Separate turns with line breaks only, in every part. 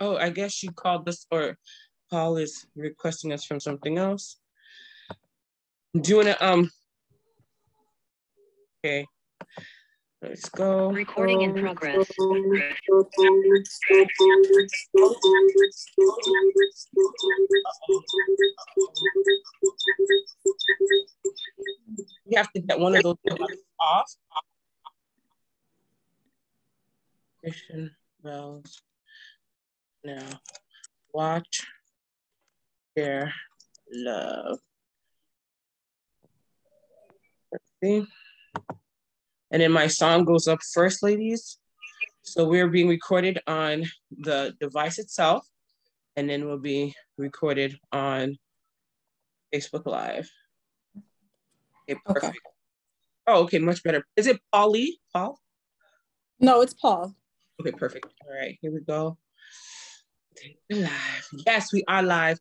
Oh, I guess she called us, or Paul is requesting us from something else. Do you want to, okay, let's go.
Recording in progress.
You have to get one of those off. Christian bells. Now, watch, share, love. Let's see. And then my song goes up first, ladies. So we're being recorded on the device itself, and then we'll be recorded on Facebook Live. Okay, perfect. Okay. Oh, okay, much better. Is it Paulie? Paul?
No, it's Paul.
Okay, perfect. All right, here we go. Live. Yes, we are live.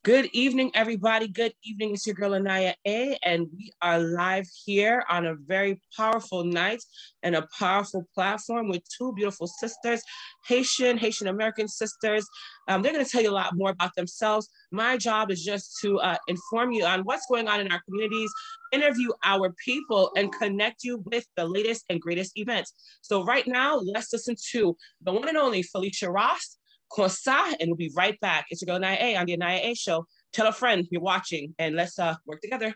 Good evening, everybody. Good evening. It's your girl, AniYa A, and we are live here on a very powerful night and a powerful platform with two beautiful sisters, Haitian American sisters. They're going to tell you a lot more about themselves. My job is just to inform you on what's going on in our communities, interview our people, and connect you with the latest and greatest events. So right now, let's listen to the one and only Felicia Ross, and we'll be right back. It's your girl AniYa A on the AniYa A show. Tell a friend you're watching, and let's work together.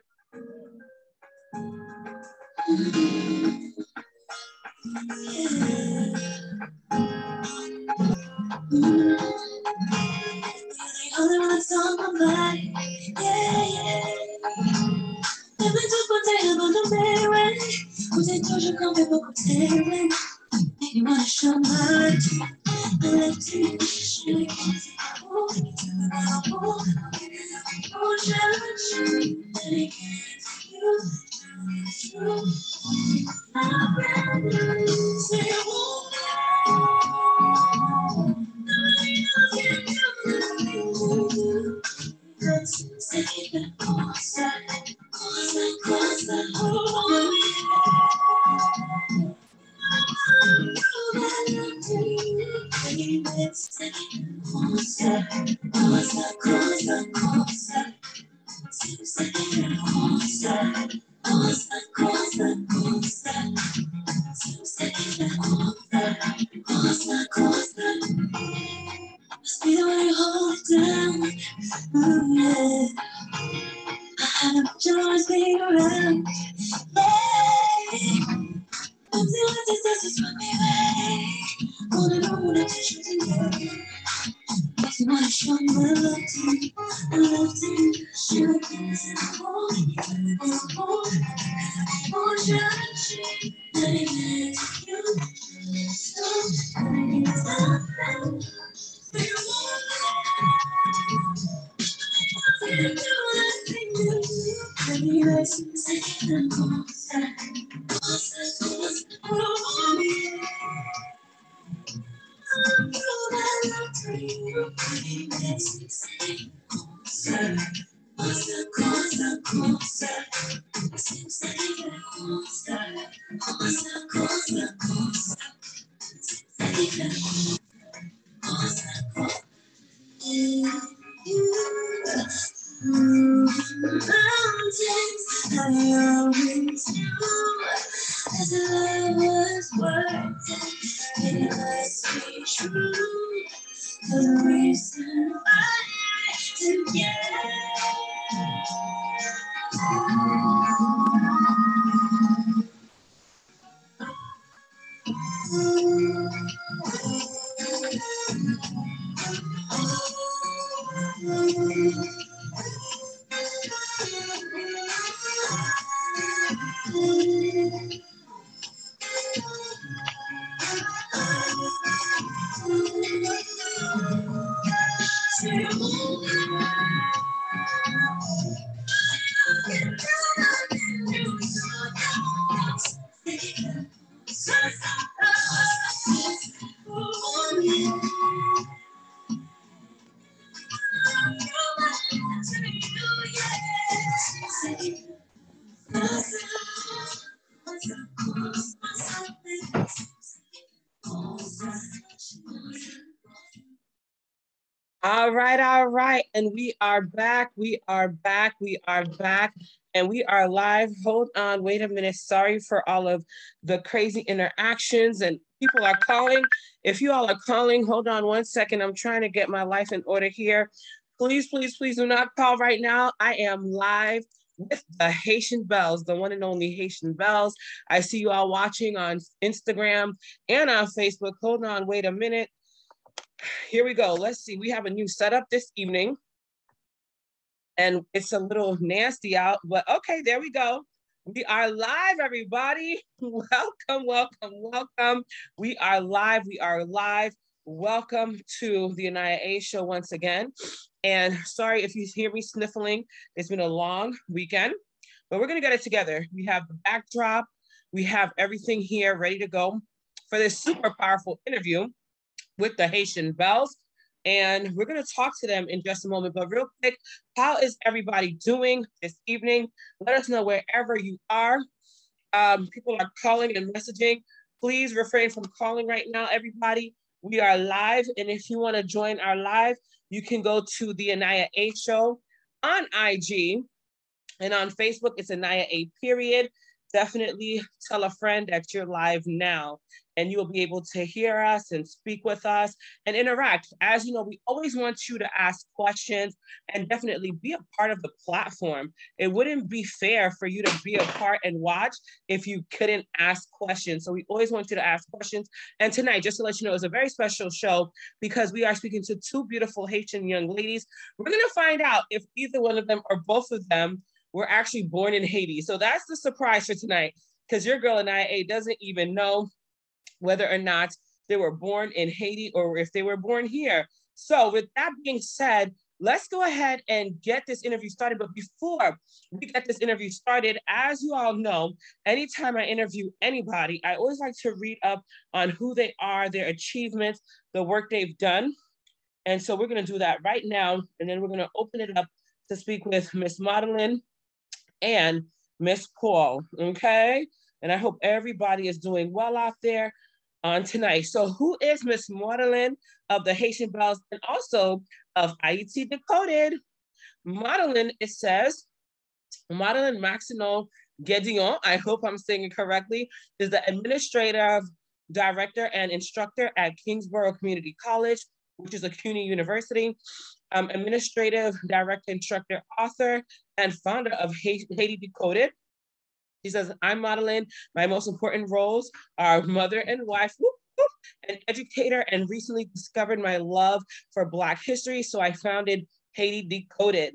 You wanna show my All right, all right. And we are back. We are back. We are back. And we are live. Hold on. Wait a minute. Sorry for all of the crazy interactions and people are calling. If you all are calling, hold on one second. I'm trying to get my life in order here. Please, please, please do not call right now. I am live with the Haitian Bells, the one and only Haitian Bells. I see you all watching on Instagram and on Facebook. Hold on. Wait a minute. Here we go. Let's see. We have a new setup this evening. And it's a little nasty out, but okay, there we go. We are live, everybody. Welcome, welcome, welcome. We are live. We are live. Welcome to the AniYa show once again. And sorry if you hear me sniffling. It's been a long weekend, but we're going to get it together. We have the backdrop. We have everything here ready to go for this super powerful interview with the Haitian Bells. And we're going to talk to them in just a moment. But real quick, how is everybody doing this evening? Let us know wherever you are. People are calling and messaging. Please refrain from calling right now, everybody. We are live. And if you want to join our live, you can go to the AniYa show on IG. And on Facebook, it's AniYa period. Definitely tell a friend that you're live now, and you'll be able to hear us and speak with us and interact. As you know, we always want you to ask questions and definitely be a part of the platform. It wouldn't be fair for you to be a part and watch if you couldn't ask questions. So we always want you to ask questions. And tonight, just to let you know, it's a very special show because we are speaking to two beautiful Haitian young ladies. We're gonna find out if either one of them or both of them were actually born in Haiti. So that's the surprise for tonight, because your girl AniYa doesn't even know whether or not they were born in Haiti or if they were born here. So with that being said, let's go ahead and get this interview started. But before we get this interview started, as you all know, anytime I interview anybody, I always like to read up on who they are, their achievements, the work they've done. And so we're gonna do that right now. And then we're gonna open it up to speak with Miss MAUDELYNE and Miss PAULE, okay? And I hope everybody is doing well out there on tonight. So who is Miss MAUDELYNE of the Haitian Bells and also of Haiti Decoded? MAUDELYNE, it says, MAUDELYNE MAXINEAU Guédillon, I hope I'm saying it correctly, is the administrative director and instructor at Kingsborough Community College, which is a CUNY university. Administrative director, instructor, author, and founder of Haiti Decoded. She says, I'm MAUDELYNE. My most important roles are mother and wife, an educator, and recently discovered my love for Black history, so I founded Haiti Decoded.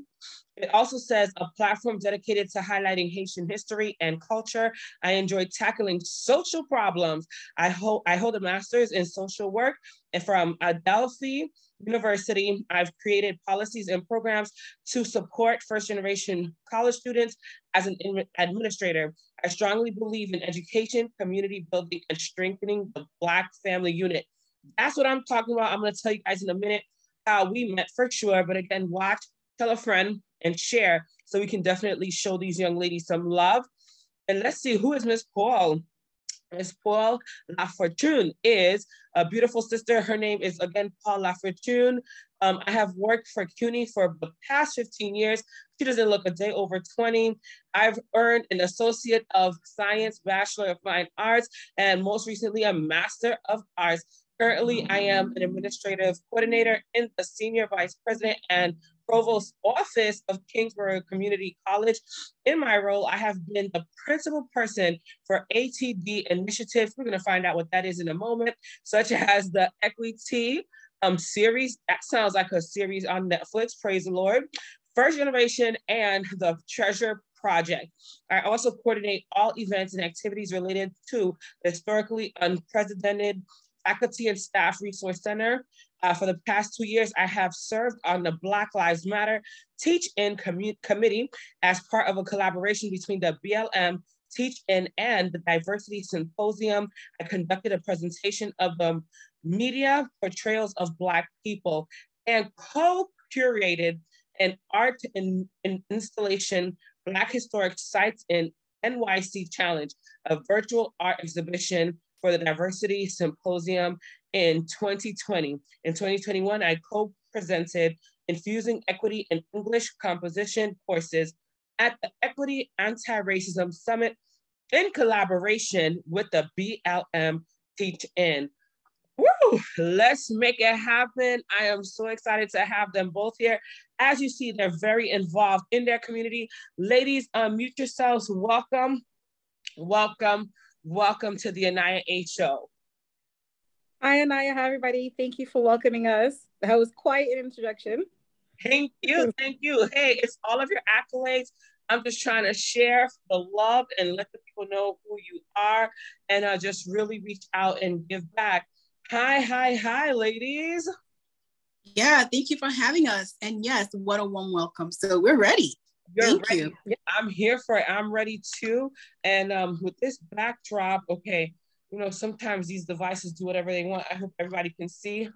It also says a platform dedicated to highlighting Haitian history and culture. I enjoy tackling social problems. I hold a master's in social work, and from Adelphi University, I've created policies and programs to support first-generation college students. As an administrator, I strongly believe in education, community building, and strengthening the Black family unit. That's what I'm talking about. I'm going to tell you guys in a minute how we met for sure. But again, watch, tell a friend, and share so we can definitely show these young ladies some love. And let's see, who is Miss PAULE? Miss PAULE LaFORTUNE is a beautiful sister. Her name is, again, PAULE LaFORTUNE. I have worked for CUNY for the past 15 years. She doesn't look a day over 20. I've earned an Associate of Science, Bachelor of Fine Arts, and most recently a Master of Arts. Currently, I am an administrative coordinator in the Senior Vice President and Provost Office of Kingsborough Community College. In my role, I have been the principal person for ATD initiatives. We're going to find out what that is in a moment, such as the Equity series. That sounds like a series on Netflix, praise the Lord. First Generation and the Treasure Project. I also coordinate all events and activities related to the historically unprecedented Faculty and Staff Resource Center. For the past 2 years, I have served on the Black Lives Matter Teach-In Committee as part of a collaboration between the BLM Teach-In and the Diversity Symposium. I conducted a presentation of the media portrayals of Black people and co-curated an art installation, Black Historic Sites in NYC Challenge, a virtual art exhibition for the Diversity Symposium in 2020. In 2021, I presented Infusing Equity in English Composition courses at the Equity Anti-Racism Summit in collaboration with the BLM Teach In. Woo! Let's make it happen. I am so excited to have them both here. As you see, they're very involved in their community. Ladies, unmute yourselves. Welcome, welcome, welcome to the AniYa A Show.
Hi, AniYa. Hi, everybody. Thank you for welcoming us. That was quite an introduction.
Thank you. Thank you. Hey, it's all of your accolades. I'm just trying to share the love and let the people know who you are and just really reach out and give back. Hi, ladies.
Yeah, thank you for having us. And yes, what a warm welcome. So we're ready. Thank you.
I'm here for it. I'm ready too. And with this backdrop, okay, you know, sometimes these devices do whatever they want. I hope everybody can see.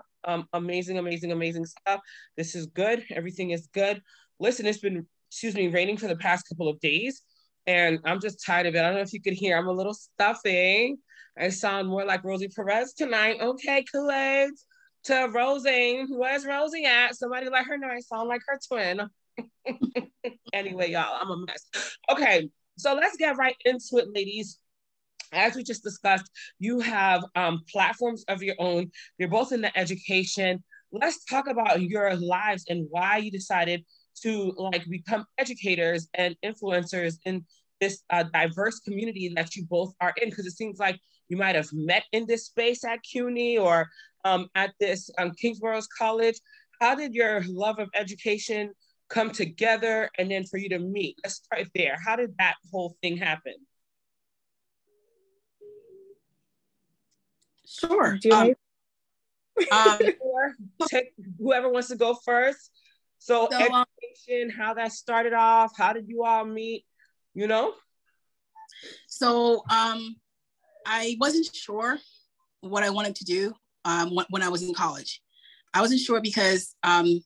Amazing stuff. This is good. Everything is good. Listen, it's been, raining for the past couple of days. And I'm just tired of it. I don't know if you could hear, I'm a little stuffy. I sound more like Rosie Perez tonight. Okay, Kool-Aid to Rosie. Where's Rosie at? Somebody let her know I sound like her twin. Anyway, y'all, I'm a mess. Okay, so let's get right into it, ladies. As we just discussed, you have platforms of your own. You're both in the education. Let's talk about your lives and why you decided to become educators and influencers in this diverse community that you both are in, because it seems like you might have met in this space at CUNY or at this Kingsborough's College. How did your love of education come together and then for you to meet? Let's start there. How did that whole thing happen?
Sure.
Take whoever wants to go first. So education, how that started off, how did you all meet, you know?
So I wasn't sure what I wanted to do when I was in college. I wasn't sure because I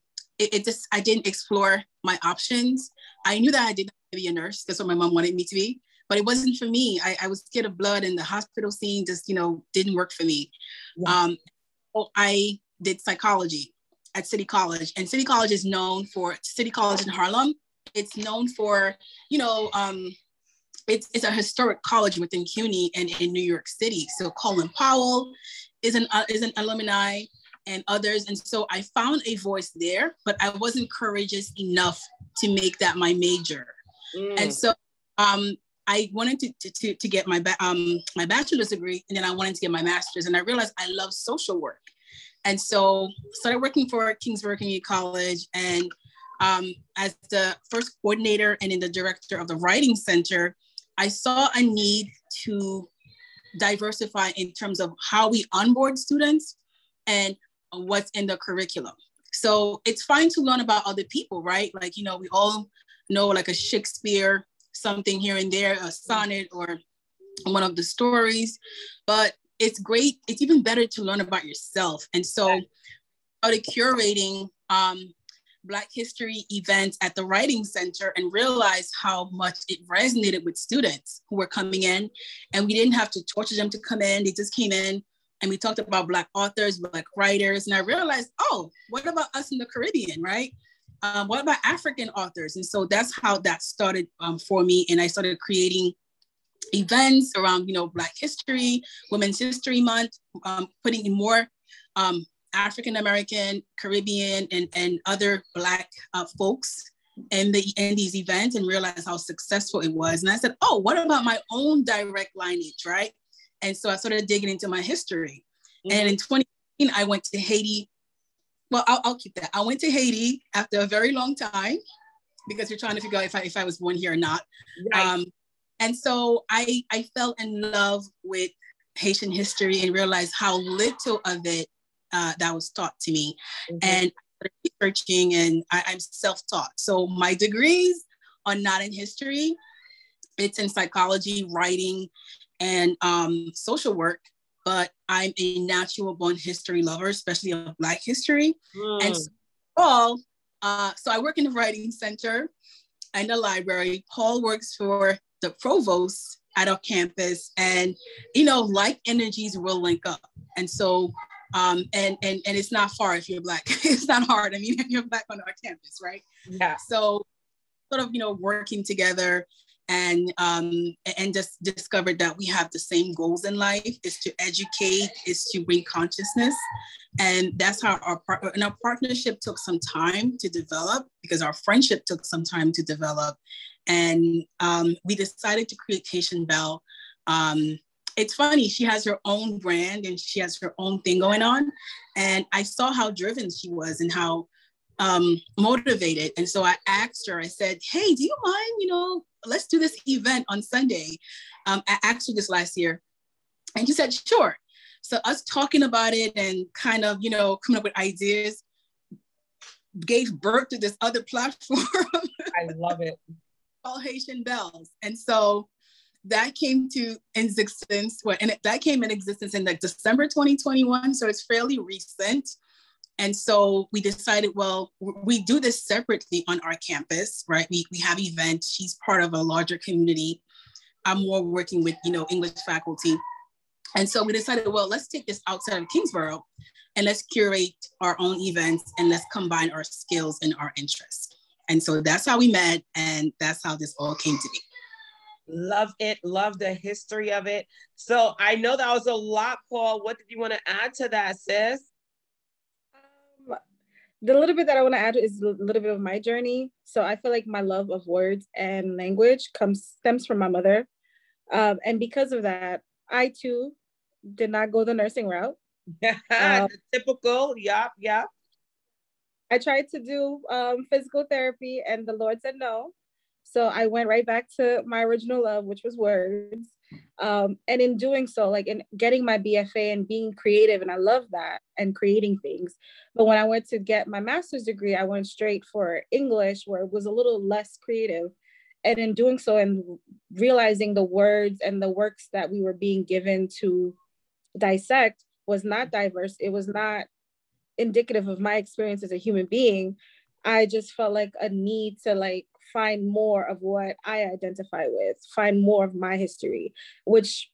didn't explore my options. I knew that I didn't want to be a nurse. That's what my mom wanted me to be, but it wasn't for me. I was scared of blood, and the hospital scene just, didn't work for me. Yeah. So I did psychology at City College, and City College is known for, City College in Harlem. It's known for, it's a historic college within CUNY and in New York City. So Colin Powell is an alumni and others. And so I found a voice there, but I wasn't courageous enough to make that my major. And so I wanted to get my bachelor's degree, and then I wanted to get my master's, and I realized I love social work. And so started working for Kingsborough Community College, and as the first coordinator and then the director of the Writing Center, I saw a need to diversify in terms of how we onboard students and what's in the curriculum. So it's fine to learn about other people, right? Like, we all know like a Shakespeare, something here and there, a sonnet or one of the stories, but it's great. It's even better to learn about yourself. And so I started curating Black History events at the Writing Center and realized how much it resonated with students who were coming in, and we didn't have to torture them to come in. They just came in and we talked about Black authors, Black writers. And I realized, oh, what about us in the Caribbean, right? What about African authors? And so that's how that started for me. And I started creating events around, Black history, Women's History Month, putting in more African-American, Caribbean, and other Black folks in these events, and realized how successful it was. And I said, oh, what about my own direct lineage, right? And so I started digging into my history. And in 2018, I went to Haiti. Well, I'll keep that. I went to Haiti after a very long time, because you're trying to figure out if I was born here or not. Right. And so I fell in love with Haitian history and realized how little of it that was taught to me. And I started researching, and I'm self-taught. So my degrees are not in history. It's in psychology, writing, and social work. But I'm a natural born history lover, especially of Black history. And so I work in the Writing Center and the library. Paul works for the provost at our campus, and like energies will link up. And so And it's not far if you're Black. It's not hard. I mean, if you're Black on our campus, right?
Yeah.
So sort of, working together and just discovered that we have the same goals in life, is to educate, is to bring consciousness. And that's how our partnership took some time to develop, because our friendship took some time to develop. And we decided to create Haitian Belle. It's funny, she has her own brand and she has her own thing going on. And I saw how driven she was and how motivated. And so I asked her, I said, hey, do you mind, let's do this event on Sunday. I asked her this last year. And she said, sure. So us talking about it and kind of, coming up with ideas gave birth to this other platform.
I love it.
Called Haitian Bells. And so that came to existence, that came in existence in December 2021. So it's fairly recent. And so we decided, well, we do this separately on our campus, right? We have events. She's part of a larger community. I'm more working with, English faculty. And so we decided, well, let's take this outside of Kingsborough and let's curate our own events and let's combine our skills and our interests. And so that's how we met, and that's how this all came to be.
Love it. Love the history of it. So I know that was a lot, Paul. What did you want to add to that, sis?
The little bit that I want to add is a little bit of my journey. So I feel like my love of words and language stems from my mother. And because of that, I too did not go the nursing route.
The typical, yeah.
I tried to do physical therapy and the Lord said no. So I went right back to my original love, which was words. And in doing so, like in getting my BFA and being creative, and I love that, and creating things. But when I went to get my master's degree, I went straight for English, where it was a little less creative. And in doing so and realizing the words and the works that we were being given to dissect was not diverse, it was not indicative of my experience as a human being, I just felt like a need to find more of what I identify with, find more of my history, which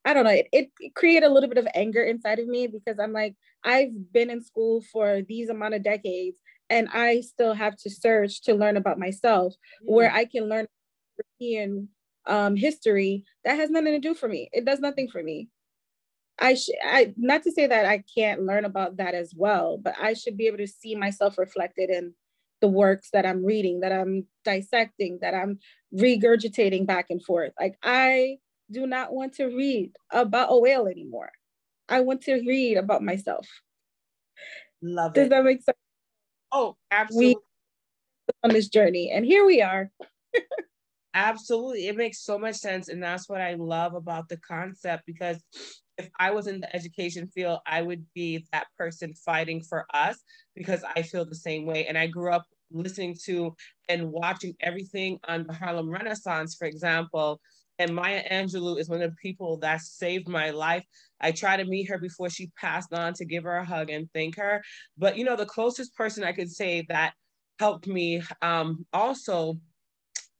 I don't know, it created a little bit of anger inside of me, because I'm like, I've been in school for these amount of decades and I still have to search to learn about myself, where I can learn European history that has nothing to do for me. It does nothing for me. I not to say that I can't learn about that as well, but I should be able to see myself reflected in the works that I'm reading, that I'm dissecting, that I'm regurgitating back and forth. Like, I do not want to read about a whale anymore. I want to read about myself.
Love it.
Does that make sense?
Oh, absolutely.
On this journey, and here we are.
Absolutely. It makes so much sense. And that's what I love about the concept, because if I was in the education field, I would be that person fighting for us, because I feel the same way. And I grew up listening to and watching everything on the Harlem Renaissance, for example. And Maya Angelou is one of the people that saved my life. I tried to meet her before she passed on to give her a hug and thank her. But, the closest person I could say that helped me also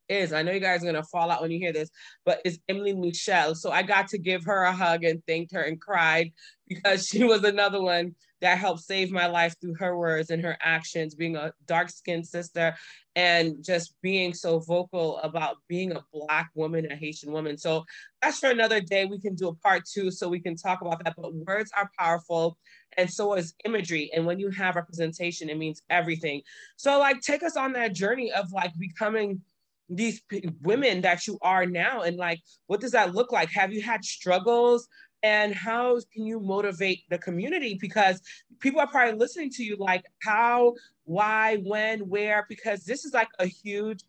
is, I know you guys are going to fall out when you hear this, but is Emily Michelle. So I got to give her a hug and thanked her and cried, because she was another one that helped save my life through her words and her actions, being a dark-skinned sister and just being so vocal about being a Black woman, a Haitian woman. So that's for another day. We can do a part 2 so we can talk about that. But words are powerful, and so is imagery. And when you have representation, it means everything. So take us on that journey of becoming these women that you are now, and what does that look like? Have you had struggles, and how can you motivate the community? Because people are probably listening to you how, why, when, where, because this is a huge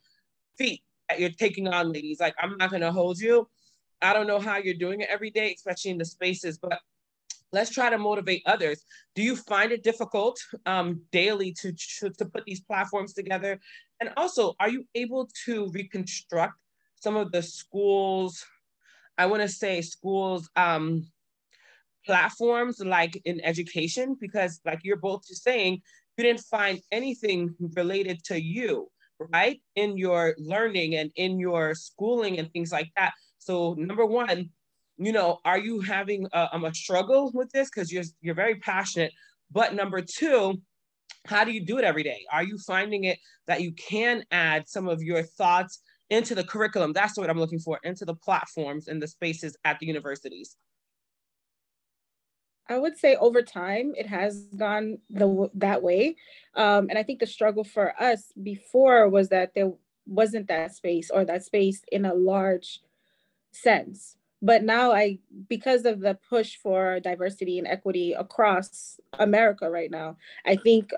feat that you're taking on, ladies. I'm not going to hold you. I don't know how you're doing it every day, especially in the spaces, but let's try to motivate others. Do you find it difficult daily to put these platforms together? And also, are you able to reconstruct some of the schools, I want to say schools platforms in education? Because you're both just saying, you didn't find anything related to you, right? In your learning and in your schooling and things like that. So number one, you know, are you having a struggle with this? Because you're very passionate. But number two, how do you do it every day? Are you finding it that you can add some of your thoughts into the curriculum? That's what I'm looking for, into the platforms and the spaces at the universities.
I would say over time, it has gone that way. And I think the struggle for us before was that there wasn't that space, or that space in a large sense. But now because of the push for diversity and equity across America right now, I think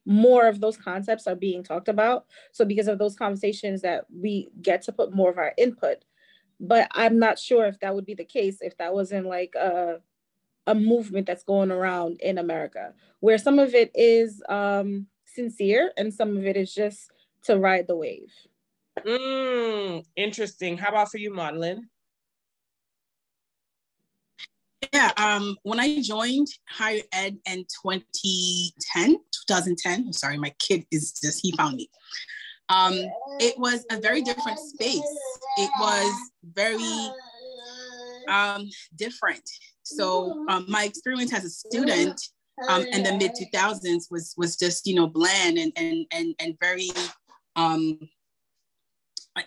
more of those concepts are being talked about. So because of those conversations, that we get to put more of our input. But I'm not sure if that would be the case if that wasn't like a movement that's going around in America, where some of it is sincere and some of it is just to ride the wave.
Interesting. How about for you, MAUDELYNE?
Yeah, when I joined higher ed in 2010, I'm sorry, my kid he found me. It was a very different space. It was very different. So my experience as a student in the mid 2000s was just, you know, bland and very I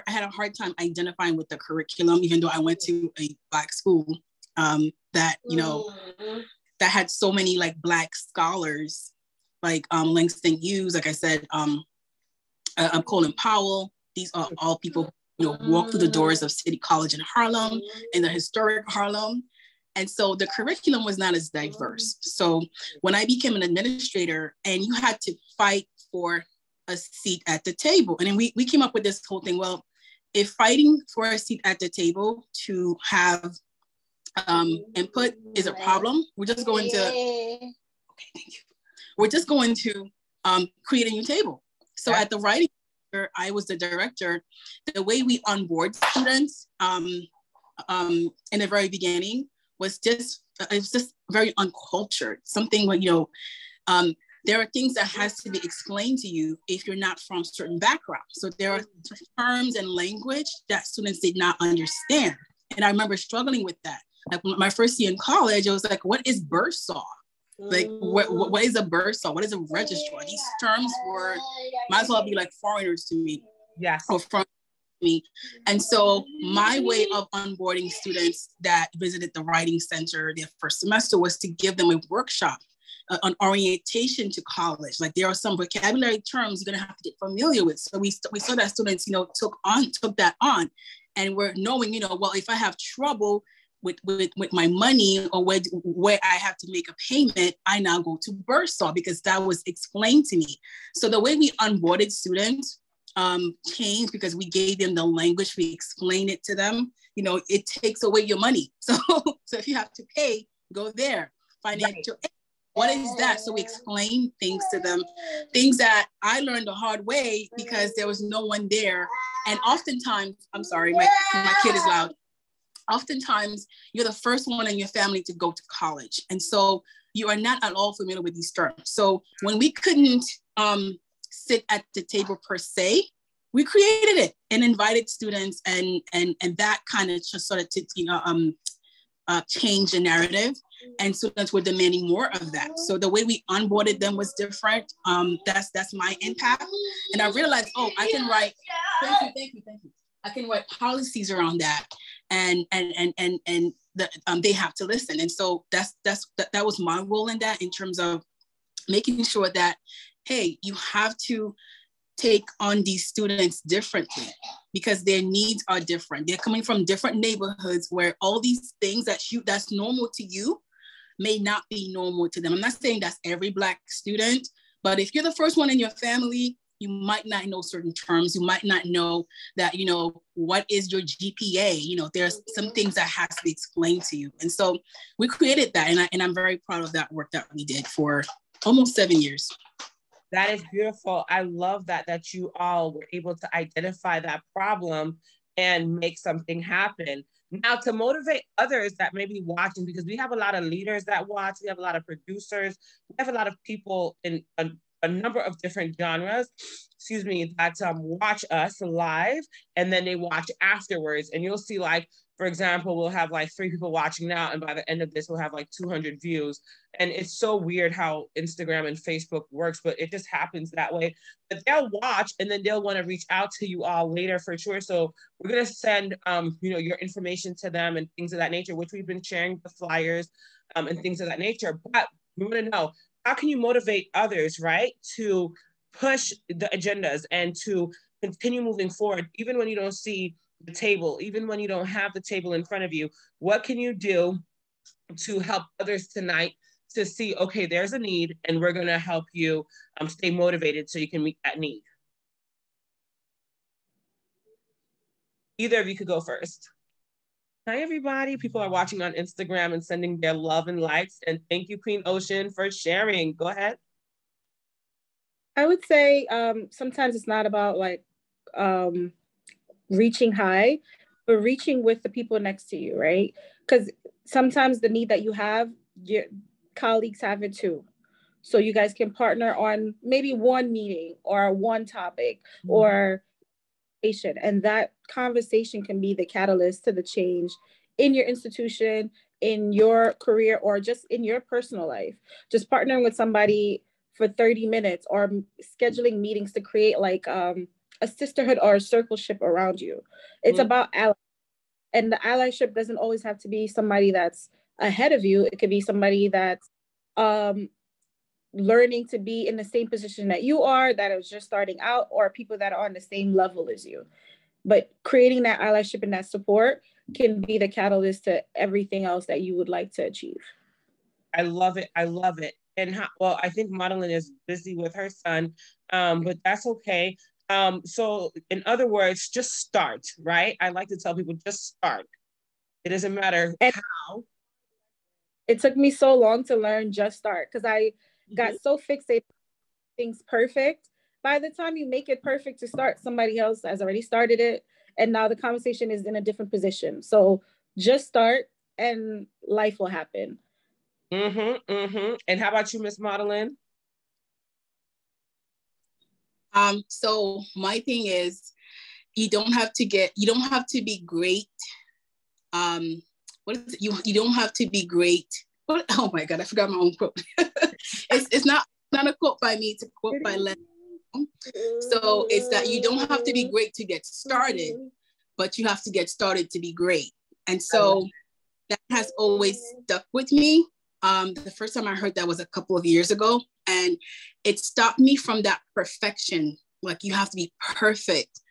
had a hard time identifying with the curriculum, even though I went to a Black school that, you know, that had so many like Black scholars, like Langston Hughes, like I said, Colin Powell. These are all people who, you know, walk through the doors of City College in Harlem, in the historic Harlem. And so the curriculum was not as diverse. So when I became an administrator, and you had to fight for a seat at the table. And then we came up with this whole thing. Well, if fighting for a seat at the table to have input is a problem, we're just going to, okay, thank you. We're just going to create a new table. So at the writing, I was the director. The way we onboard students in the very beginning was just, it's just very uncultured. Something where, you know, there are things that has to be explained to you if you're not from certain backgrounds. So there are terms and language that students did not understand. And I remember struggling with that. Like my first year in college, I was like, what is bursaw? Like, what is a bursaw? What is a registrar? These terms might as well be like foreigners to me.
Yes.
Or from me. And so my way of onboarding students that visited the Writing Center their first semester was to give them a workshop on orientation to college. Like there are some vocabulary terms you're gonna have to get familiar with. So we saw that students, you know, took that on, and we're knowing, you know, well, if I have trouble with my money, or where I have to make a payment, I now go to bursaw because that was explained to me. So the way we onboarded students changed because we gave them the language, we explained it to them. You know, it takes away your money. So if you have to pay, go there. Financial aid. What is that? So we explain things to them, things that I learned the hard way because there was no one there. And oftentimes, I'm sorry, my kid is loud. Oftentimes, you're the first one in your family to go to college. And so you are not at all familiar with these terms. So when we couldn't sit at the table per se, we created it and invited students, and that kind of just sort of, you know, change the narrative, and students were demanding more of that. So the way we onboarded them was different. That's my impact. And I realized, oh, I can write, thank you. I can write policies around that, and they have to listen. And so that was my role in that, in terms of making sure that, hey, you have to take on these students differently because their needs are different. They're coming from different neighborhoods where all these things that's normal to you may not be normal to them. I'm not saying that's every Black student, but if you're the first one in your family, you might not know certain terms. You might not know that, you know, what is your GPA? You know, there's some things that has to be explained to you. And so we created that, and I'm very proud of that work that we did for almost 7 years.
That is beautiful. I love that you all were able to identify that problem and make something happen. Now, to motivate others that may be watching, because we have a lot of leaders that watch, we have a lot of producers, we have a lot of people in a number of different genres, excuse me, that watch us live, and then they watch afterwards. And you'll see, like, for example, we'll have like 3 people watching now, and by the end of this, we'll have like 200 views. And it's so weird how Instagram and Facebook works, but it just happens that way. But they'll watch, and then they'll want to reach out to you all later for sure. So we're gonna send, your information to them and things of that nature, which we've been sharing the flyers and things of that nature. But we want to know, how can you motivate others, right, to push the agendas and to continue moving forward, even when you don't see the table, even when you don't have the table in front of you? What can you do to help others tonight to see, okay, there's a need, and we're going to help you stay motivated so you can meet that need? Either of you could go first. Hi, everybody. People are watching on Instagram and sending their love and likes. And thank you, Queen Ocean, for sharing. Go ahead.
I would say sometimes it's not about like reaching high, but reaching with the people next to you, right? Because sometimes the need that you have, your colleagues have it too. So you guys can partner on maybe one meeting or one topic or patient, and that conversation can be the catalyst to the change in your institution, in your career, or just in your personal life. Just partnering with somebody for 30 minutes or scheduling meetings to create like a sisterhood or a circleship around you. It's about ally. And the allyship doesn't always have to be somebody that's ahead of you. It could be somebody that's learning to be in the same position that you are, that is just starting out, or people that are on the same level as you. But creating that allyship and that support can be the catalyst to everything else that you would like to achieve.
I love it. I love it. And well, I think MAUDELYNE is busy with her son, but that's okay. So in other words, just start, right? I like to tell people, just start. It doesn't matter how.
It took me so long to learn just start, because I got so fixated on things perfect. By the time you make it perfect to start, somebody else has already started it, and now the conversation is in a different position. So just start and life will happen.
And how about you, Miss MAUDELYNE?
So my thing is, you don't have to be great. What is it? You don't have to be great. Oh my God, I forgot my own quote. it's not a quote by me, it's a quote by Len. So it's that you don't have to be great to get started, but you have to get started to be great. And so that has always stuck with me. The first time I heard that was a couple of years ago, and it stopped me from that perfection. Like, you have to be perfect.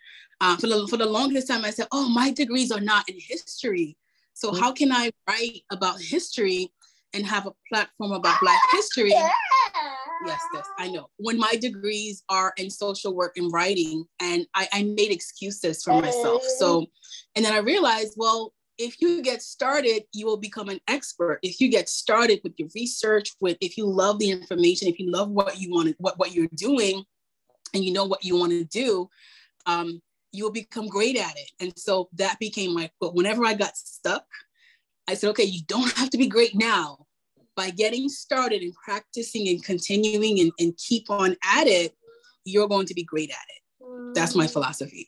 For the longest time, I said, oh, my degrees are not in history. So how can I write about history and have a platform about Black history? Yes, I know. When my degrees are in social work and writing, and I made excuses for myself. So, and then I realized, well, if you get started, you will become an expert. If you get started with your research, if you love the information, if you love what you want, what you're doing, and you know what you want to do, you will become great at it. And so that became my quote. Whenever I got stuck, I said, okay, you don't have to be great now. By getting started and practicing and continuing and keep on at it, you're going to be great at it. That's my philosophy.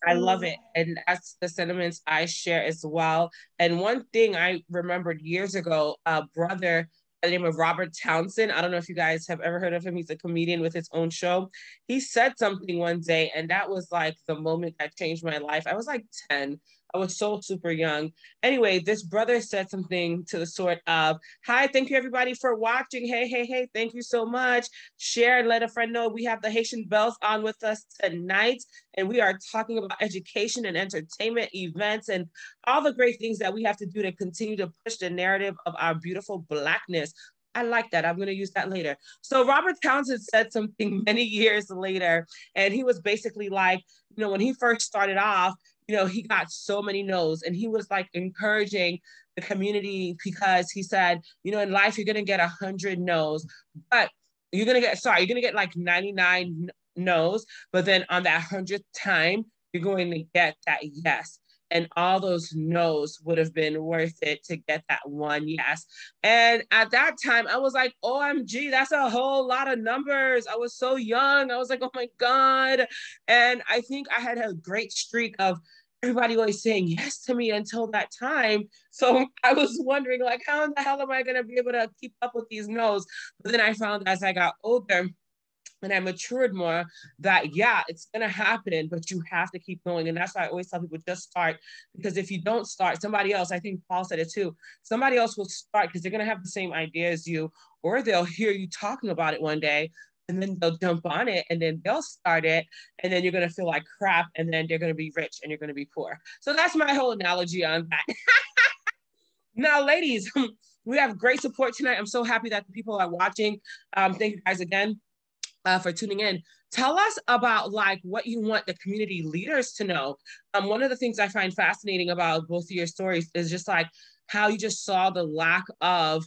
I love it. And that's the sentiments I share as well. And one thing I remembered years ago, a brother by the name of Robert Townsend, I don't know if you guys have ever heard of him. He's a comedian with his own show. He said something one day, and that was like the moment that changed my life. I was like 10. I was so super young. Anyway, this brother said something to the sort of, hi, thank you everybody for watching. Hey, thank you so much. Share and let a friend know we have the Haitian Bells on with us tonight. And we are talking about education and entertainment events and all the great things that we have to do to continue to push the narrative of our beautiful Blackness. I like that. I'm going to use that later. So Robert Townsend said something many years later, and he was basically like, when he first started off, he got so many no's, and he was like encouraging the community, because he said, in life, you're going to get 100 no's, but you're going to get like 99 no's, but then on that 100th time, you're going to get that yes. and all those no's would have been worth it to get that one yes. And at that time, I was like, OMG, that's a whole lot of numbers. I was so young. I was like, oh my God. And I think I had a great streak of everybody always saying yes to me until that time. So I was wondering, like, how in the hell am I going to be able to keep up with these no's? But then I found as I got older, and I matured more, that yeah, it's gonna happen, but you have to keep going. And that's why I always tell people, just start, because if you don't start, somebody else, I think Paul said it too, somebody else will start because they're gonna have the same idea as you, or they'll hear you talking about it one day and then they'll jump on it and then they'll start it, and then you're gonna feel like crap, and then they're gonna be rich and you're gonna be poor. So that's my whole analogy on that. Now, ladies, we have great support tonight. I'm so happy that the people are watching. Thank you guys again for tuning in. Tell us about like what you want the community leaders to know. One of the things I find fascinating about both of your stories is just like how you just saw the lack of,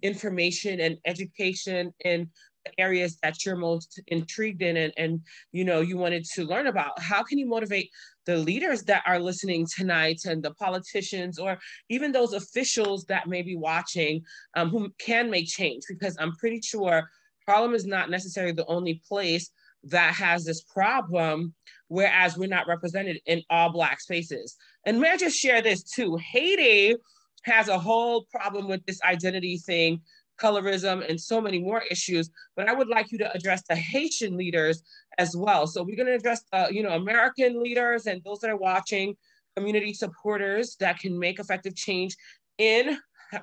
information and education in the areas that you're most intrigued in, and you wanted to learn about. How can you motivate the leaders that are listening tonight, and the politicians, or even those officials that may be watching, who can make change? Because I'm pretty sure Harlem is not necessarily the only place that has this problem, whereas we're not represented in all Black spaces. And may I just share this too? Haiti has a whole problem with this identity thing, colorism, and so many more issues. But I would like you to address the Haitian leaders as well. So we're going to address American leaders and those that are watching, community supporters that can make effective change in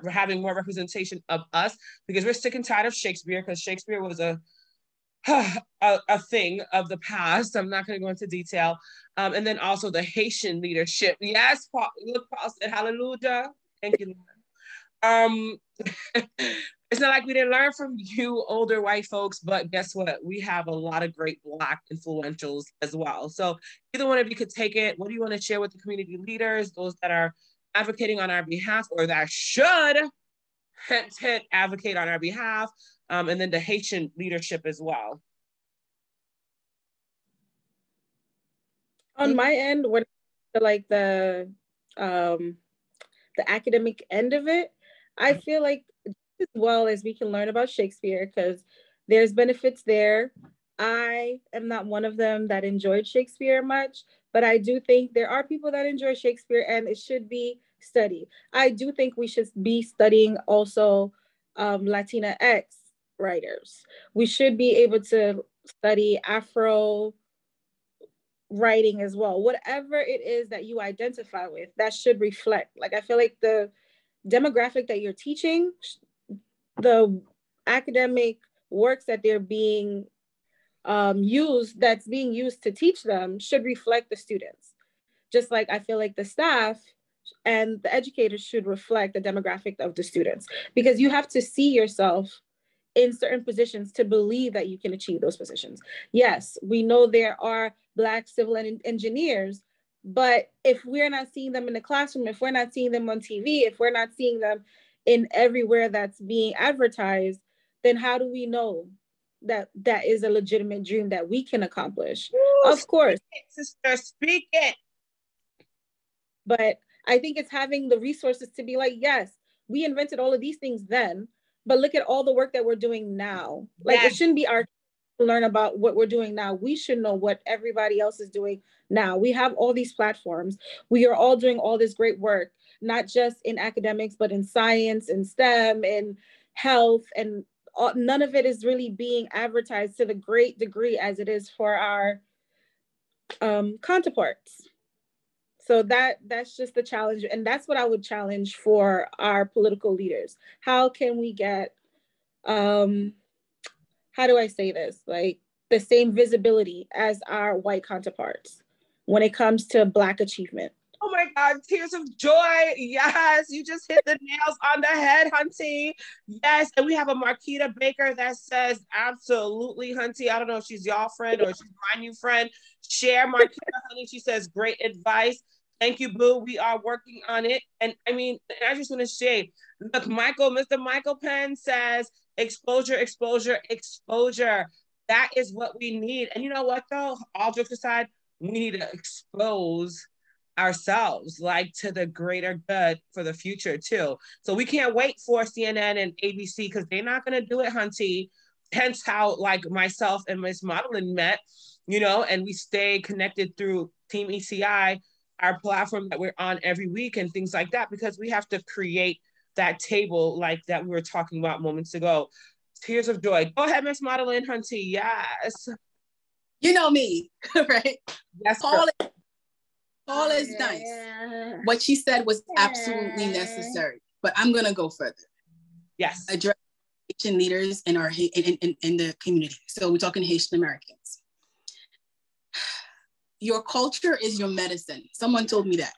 having more representation of us, because we're sick and tired of Shakespeare, because Shakespeare was a thing of the past. I'm not going to go into detail. And then also the Haitian leadership. Yes, Paul, look, Paul said hallelujah. Thank you. It's not like we didn't learn from you older white folks, but guess what? We have a lot of great Black influentials as well. So either one of you could take it. What do you want to share with the community leaders, those that are advocating on our behalf, or that should advocate on our behalf, and then the Haitian leadership as well?
On my end, when like the academic end of it, I feel like as well as we can learn about Shakespeare, because there's benefits there. I am not one of them that enjoyed Shakespeare much, but I do think there are people that enjoy Shakespeare, and it should be studied. I do think we should be studying also Latina X writers. We should be able to study Afro writing as well. Whatever it is that you identify with, that should reflect. Like, I feel like the demographic that you're teaching, the academic works that they're being that's being used to teach them should reflect the students. Just like I feel like the staff and the educators should reflect the demographic of the students, because you have to see yourself in certain positions to believe that you can achieve those positions. Yes, we know there are Black civil engineers, but if we're not seeing them in the classroom, if we're not seeing them on TV, if we're not seeing them in everywhere that's being advertised, then how do we know that that is a legitimate dream that we can accomplish? Ooh, of course.
Sister, speak it.
But I think it's having the resources to be like, yes, we invented all of these things then, but look at all the work that we're doing now. Like, yes. It shouldn't be our to learn about what we're doing now. We should know what everybody else is doing now. We have all these platforms. We are all doing all this great work, not just in academics, but in science and STEM and health, and none of it is really being advertised to the great degree as it is for our counterparts. So that's just the challenge. And that's what I would challenge for our political leaders. How can we get, how do I say this? Like, the same visibility as our white counterparts when it comes to Black achievement?
Oh my God, tears of joy. Yes, you just hit the nails on the head, Hunty. Yes, and we have a Marquita Baker that says, absolutely, Hunty. I don't know if she's your friend or she's my new friend. Share Marquita, honey. She says, great advice. Thank you, boo. We are working on it. And I mean, I just want to say, look, Mr. Michael Penn says, exposure, exposure, exposure. That is what we need. And you know what, though? All jokes aside, we need to expose ourselves, like to the greater good for the future too. So we can't wait for CNN and ABC because they're not going to do it, Hunty. Hence how like myself and Miss MAUDELYNE met, you know, and we stay connected through Team ECI, our platform that we're on every week and things like that, because we have to create that table like that we were talking about moments ago. Tears of joy. Go ahead, Miss MAUDELYNE Hunty. Yes.
You know me, right?
Yes.
Paul is nice. What she said was absolutely necessary, but I'm gonna go further.
Yes.
Address Haitian leaders in our in the community. So we're talking Haitian Americans. Your culture is your medicine. Someone told me that.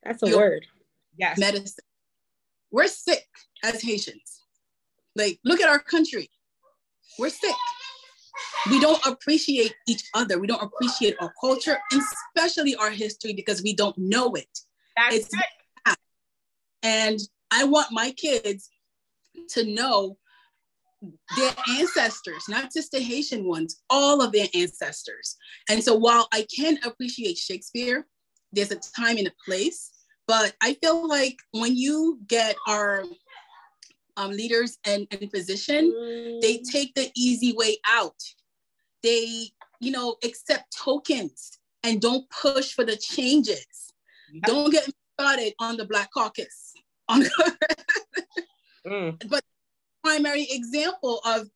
That's a word.
Yes.
Medicine. We're sick as Haitians. Like, look at our country. We're sick. We don't appreciate each other. We don't appreciate our culture, especially our history, because we don't know it.
That's right.
And I want my kids to know their ancestors, not just the Haitian ones, all of their ancestors. And so while I can appreciate Shakespeare, there's a time and a place, but I feel like when you get our leaders in position, they take the easy way out. They, you know, accept tokens and don't push for the changes. Yep. Don't get me started on the Black Caucus. But primary example of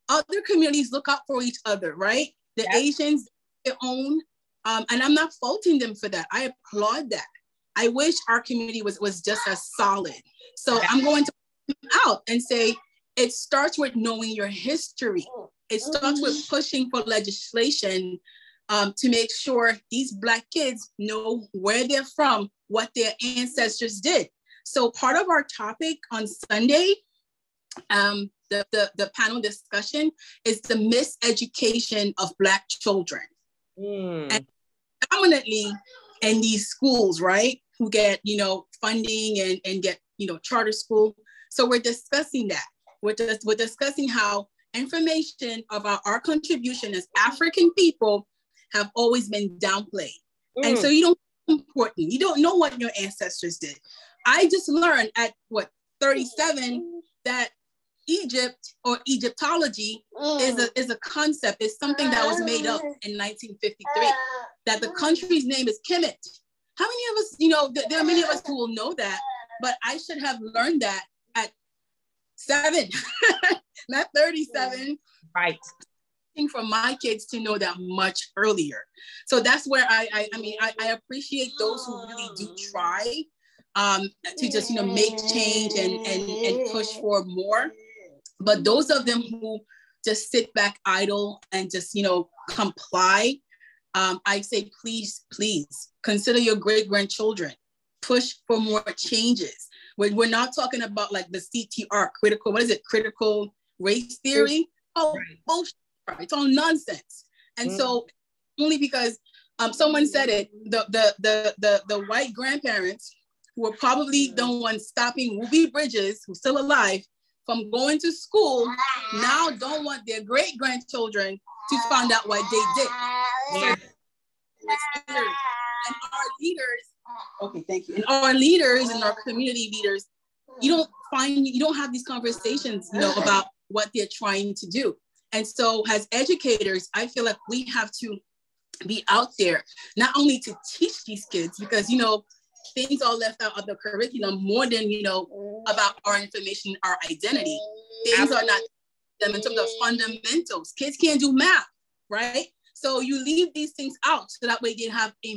other communities look out for each other, right? The Asians, their own, and I'm not faulting them for that. I applaud that. I wish our community was just as solid. So I'm going to come out and say, it starts with knowing your history. It starts with pushing for legislation to make sure these Black kids know where they're from, what their ancestors did. So part of our topic on Sunday, the panel discussion is the miseducation of Black children. And predominantly in these schools, right, who get, you know, funding and get, you know, charter school. So we're discussing that. We're discussing how information about our contribution as African people have always been downplayed. And so you don't know important. You don't know what your ancestors did. I just learned at 37 that Egypt or Egyptology is a concept. It's something that was made up in 1953. That the country's name is Kemet. How many of us, you know, there are many of us who will know that, but I should have learned that at 7, not 37.
Right.
For my kids to know that much earlier. So that's where I appreciate those who really do try to just, you know, make change and push for more. But those of them who just sit back idle and just, you know, comply, I say, please consider your great-grandchildren. Push for more changes. We're not talking about like the CTR, critical race theory? Oh, bullshit. It's all nonsense. And so only because someone said it, the white grandparents who were probably the ones stopping Ruby Bridges, who's still alive, from going to school, now don't want their great-grandchildren to find out what they did. And our leaders, okay, thank you. And our leaders and our community leaders, you don't have these conversations, you know, about what they're trying to do. And so as educators, I feel like we have to be out there, not only to teach these kids, because, you know, things are left out of the curriculum more than, you know, about our information, our identity. Things are not them in terms of fundamentals. Kids can't do math, right? So you leave these things out so that way they have a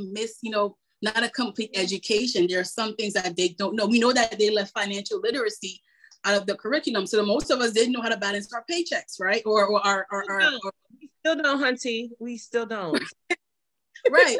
not a complete education. There are some things that they don't know. We know that they left financial literacy out of the curriculum. So most of us didn't know how to balance our paychecks, right? Or
we still don't, Hunty. We still don't.
Right.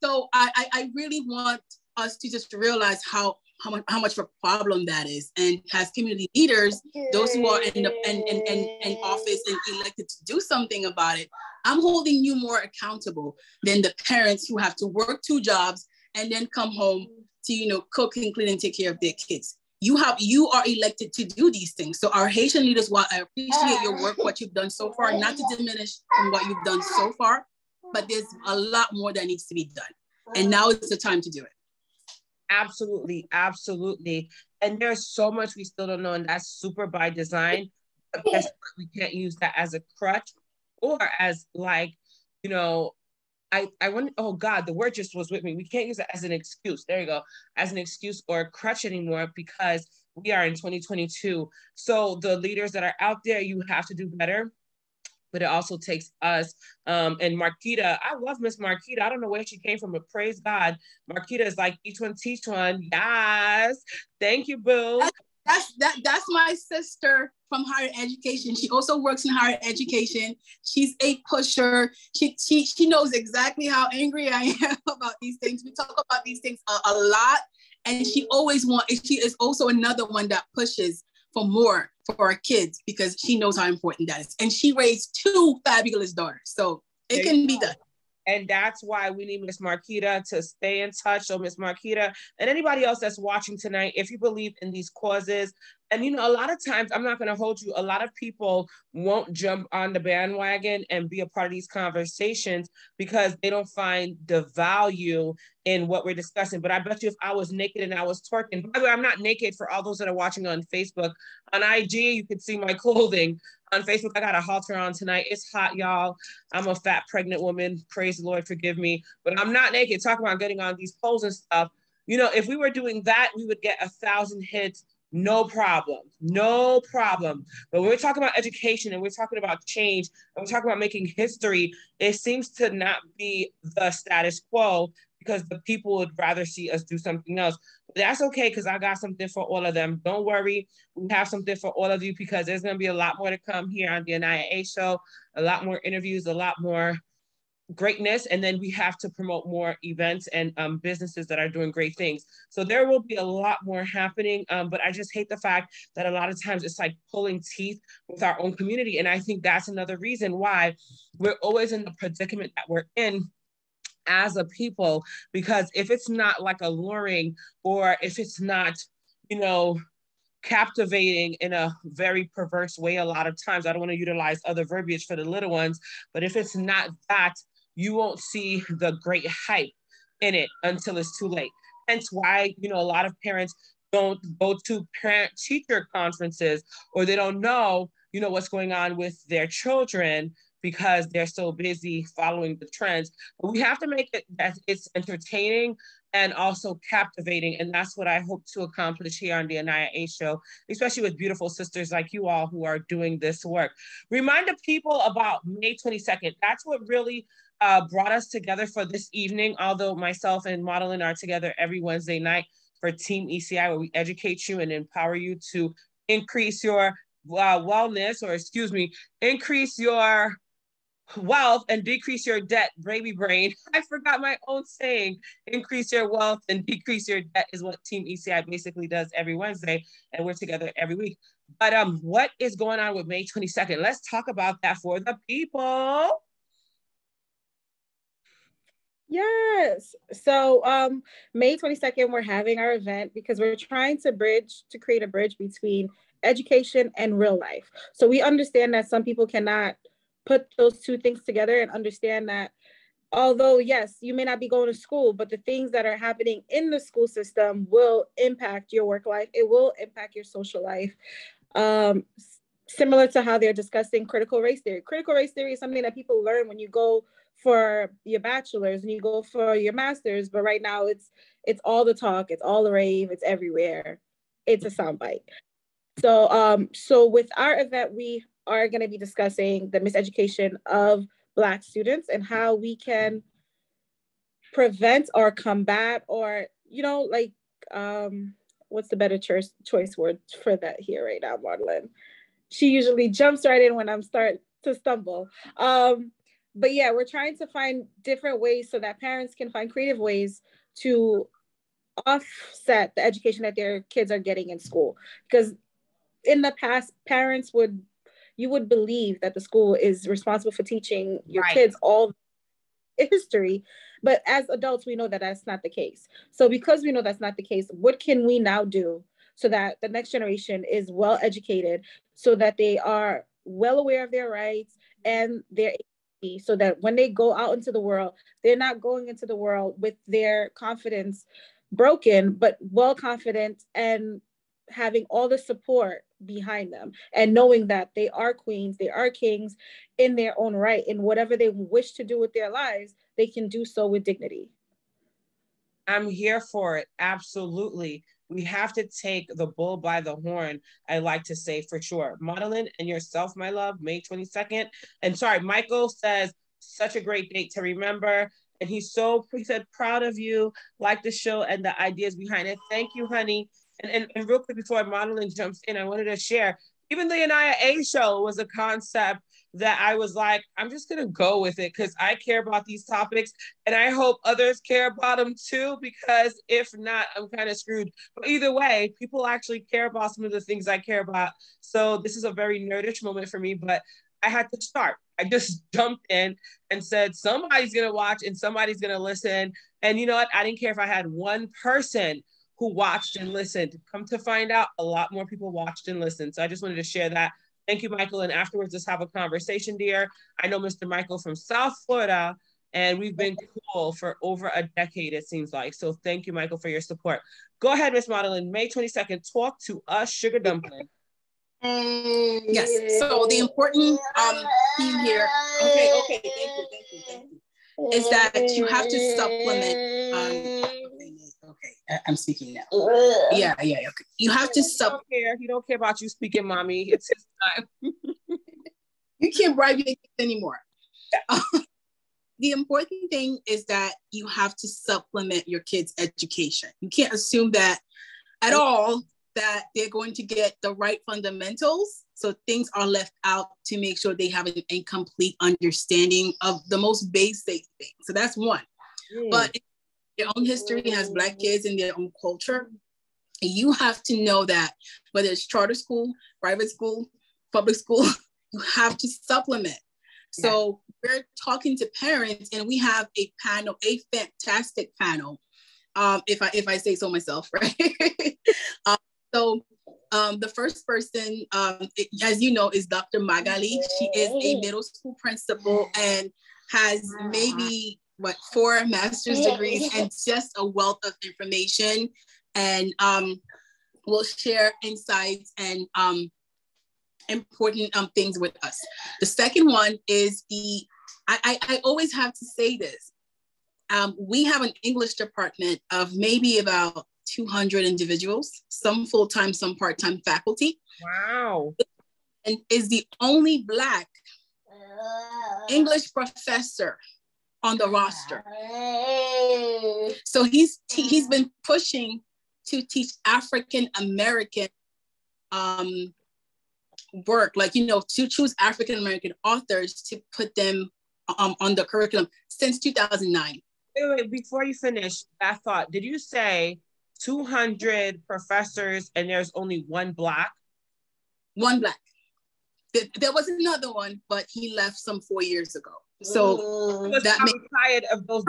So I really want us to just realize how much of a problem that is. And as community leaders, those who are in office and elected to do something about it, I'm holding you more accountable than the parents who have to work 2 jobs and then come home to, you know, cook and clean and take care of their kids. You are elected to do these things. So our Haitian leaders, while I appreciate your work, what you've done so far, not to diminish on what you've done so far, but there's a lot more that needs to be done. And now is the time to do it.
Absolutely, absolutely. And there's so much we still don't know, and that's super by design. But guess what? We can't use that as a crutch or as like, you know, I want, oh God, the word just was with me. We can't use it as an excuse. There you go. As an excuse or a crutch anymore, because we are in 2022. So the leaders that are out there, you have to do better. But it also takes us. And Marquita, I love Miss Marquita. I don't know where she came from, but praise God. Marquita is like, each one teach one. Yes. Thank you, boo.
That's my sister from higher education. She also works in higher education. She's a pusher. She knows exactly how angry I am about these things. We talk about these things a lot. And she is also another one that pushes for more for our kids because she knows how important that is. And she raised 2 fabulous daughters. So it can be done.
And that's why we need Miss Marquita to stay in touch. So Miss Marquita and anybody else that's watching tonight, if you believe in these causes, and you know, a lot of times, I'm not going to hold you, a lot of people won't jump on the bandwagon and be a part of these conversations because they don't find the value in what we're discussing. But I bet you if I was naked and I was twerking, by the way, I'm not naked for all those that are watching on Facebook. On IG, you can see my clothing. On Facebook, I got a halter on tonight. It's hot, y'all. I'm a fat, pregnant woman. Praise the Lord, forgive me. But I'm not naked. Talk about getting on these poles and stuff. You know, if we were doing that, we would get 1,000 hits. No problem. No problem. But when we're talking about education and we're talking about change and we're talking about making history, it seems to not be the status quo because the people would rather see us do something else. But that's okay because I got something for all of them. Don't worry. We have something for all of you because there's going to be a lot more to come here on the AniYa show, a lot more interviews, a lot more greatness, and then we have to promote more events and businesses that are doing great things. So there will be a lot more happening, but I just hate the fact that a lot of times it's like pulling teeth with our own community. And I think that's another reason why we're always in the predicament that we're in as a people, because if it's not like alluring or if it's not, you know, captivating in a very perverse way, a lot of times, I don't want to utilize other verbiage for the little ones, but if it's not that, you won't see the great hype in it until it's too late. Hence why, you know, a lot of parents don't go to parent-teacher conferences or they don't know, you know, what's going on with their children because they're so busy following the trends. But we have to make it that it's entertaining and also captivating. And that's what I hope to accomplish here on the AniYa show, especially with beautiful sisters like you all who are doing this work. Remind the people about May 22nd. That's what really brought us together for this evening, although myself and MAUDELYNE are together every Wednesday night for Team ECI, where we educate you and empower you to increase your wellness, or excuse me, increase your wealth and decrease your debt. Baby brain, I forgot my own saying. Increase your wealth and decrease your debt is what Team ECI basically does every Wednesday, and we're together every week. But what is going on with May 22nd? Let's talk about that for the people.
Yes. So May 22nd, we're having our event because we're trying to create a bridge between education and real life. So we understand that some people cannot put those two things together and understand that although, yes, you may not be going to school, but the things that are happening in the school system will impact your work life. It will impact your social life. Similar to how they're discussing critical race theory. Critical race theory is something that people learn when you go for your bachelor's and you go for your master's, but right now it's all the talk, it's all the rave, it's everywhere. It's a soundbite. So with our event, we are going to be discussing the miseducation of Black students and how we can prevent or combat, or, you know, like, what's the better choice word for that here right now, MAUDELYNE? She usually jumps right in when I'm starting to stumble. But yeah, we're trying to find different ways so that parents can find creative ways to offset the education that their kids are getting in school. Because in the past, you would believe that the school is responsible for teaching your kids all history. But as adults, we know that that's not the case. So because we know that's not the case, what can we now do so that the next generation is well educated, so that they are well aware of their rights and they're so that when they go out into the world, they're not going into the world with their confidence broken, but well confident and having all the support behind them, and knowing that they are queens, they are kings in their own right, and whatever they wish to do with their lives, they can do so with dignity.
I'm here for it. Absolutely. We have to take the bull by the horn, I like to say, for sure. MAUDELYNE and yourself, my love, May 22nd. And sorry, Michael says, such a great date to remember. And he said, proud of you, like the show and the ideas behind it. Thank you, honey. And real quick before MAUDELYNE jumps in, I wanted to share, even the AniYa show was a concept that I was like, I'm just going to go with it because I care about these topics and I hope others care about them too, because if not, I'm kind of screwed. But either way, people actually care about some of the things I care about. So this is a very nerdish moment for me, but I had to start. I just jumped in and said, somebody's going to watch and somebody's going to listen. And you know what? I didn't care if I had one person who watched and listened. Come to find out, a lot more people watched and listened. So I just wanted to share that. Thank you, Michael. And afterwards, let's have a conversation, dear. I know Mr. Michael from South Florida, and we've been cool for over a decade, it seems like. So thank you, Michael, for your support. Go ahead, Miss MAUDELYNE. May 22nd, talk to us, Sugar Dumpling.
Yes, so the important theme here, okay, thank you, is that you have to supplement, okay, I'm speaking now. Yeah, okay. You have to
He don't care about you speaking, mommy. It's his time.
You can't bribe your kids anymore. The important thing is that you have to supplement your kids' education. You can't assume that at all that they're going to get the right fundamentals. So things are left out to make sure they have an incomplete understanding of the most basic thing. So that's one. But their own history has Black kids in their own culture. You have to know that whether it's charter school, private school, public school, you have to supplement. So we're talking to parents and we have a panel, a fantastic panel, if I say so myself, right? The first person, as you know, is Dr. Magali. She is a middle school principal and has maybe 4 master's degrees and just a wealth of information, and will share insights and important things with us. The second one is I always have to say this. We have an English department of maybe about 200 individuals, some full-time, some part-time faculty.
Wow.
And is the only Black English professor on the roster. So he's been pushing to teach African American work, like, to choose African American authors to put them on the curriculum since 2009.
Wait, before you finish that thought, did you say 200 professors and there's only one Black?
One Black. There was another one, but he left some 4 years ago. So
he was tired of those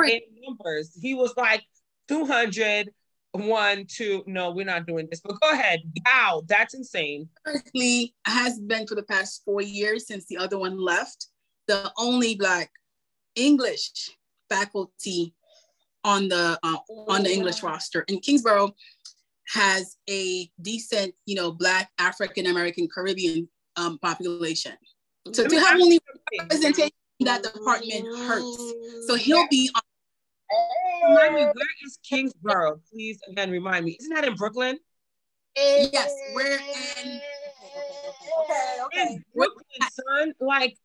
numbers. He was like 200, 1, 2. No, we're not doing this. But go ahead. Wow, that's insane.
Currently, has been for the past 4 years since the other one left, the only Black English faculty on the English roster. And Kingsborough has a decent, Black African American Caribbean population. So to have only representation in that department hurts. So he'll be on.
Remind me, where is Kingsborough? Please, again, remind me. Isn't that in Brooklyn?
Yes, we're in
Brooklyn, son. Like,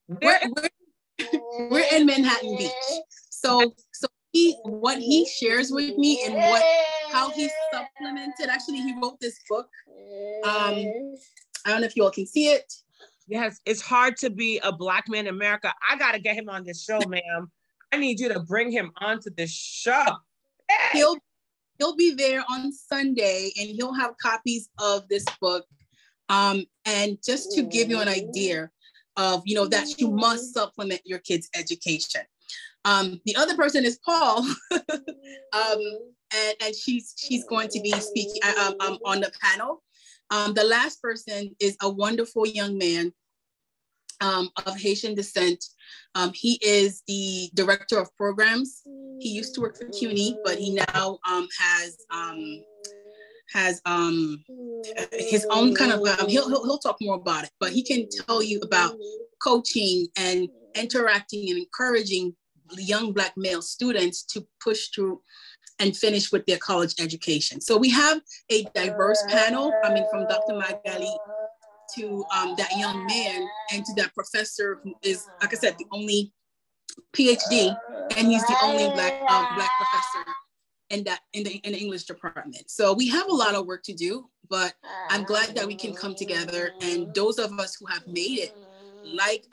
we're in Manhattan Beach. So what he shares with me and how he supplemented. Actually, he wrote this book. I don't know if you all can see it.
Yes, it's hard to be a Black man in America. I got to get him on this show, ma'am. I need you to bring him onto this show. Hey!
He'll be there on Sunday, and he'll have copies of this book. And just to give you an idea of, that you must supplement your kids' education. The other person is Paul, and she's going to be speaking on the panel. The last person is a wonderful young man of Haitian descent. He is the director of programs. He used to work for CUNY, but he now has his own kind of, he'll talk more about it, but he can tell you about coaching and interacting and encouraging young Black male students to push through and finish with their college education. So we have a diverse panel, from Dr. Magali to that young man and to that professor who is, like I said, the only PhD, and he's the only Black professor in the English department. So we have a lot of work to do, but I'm glad that we can come together, and those of us who have made it, like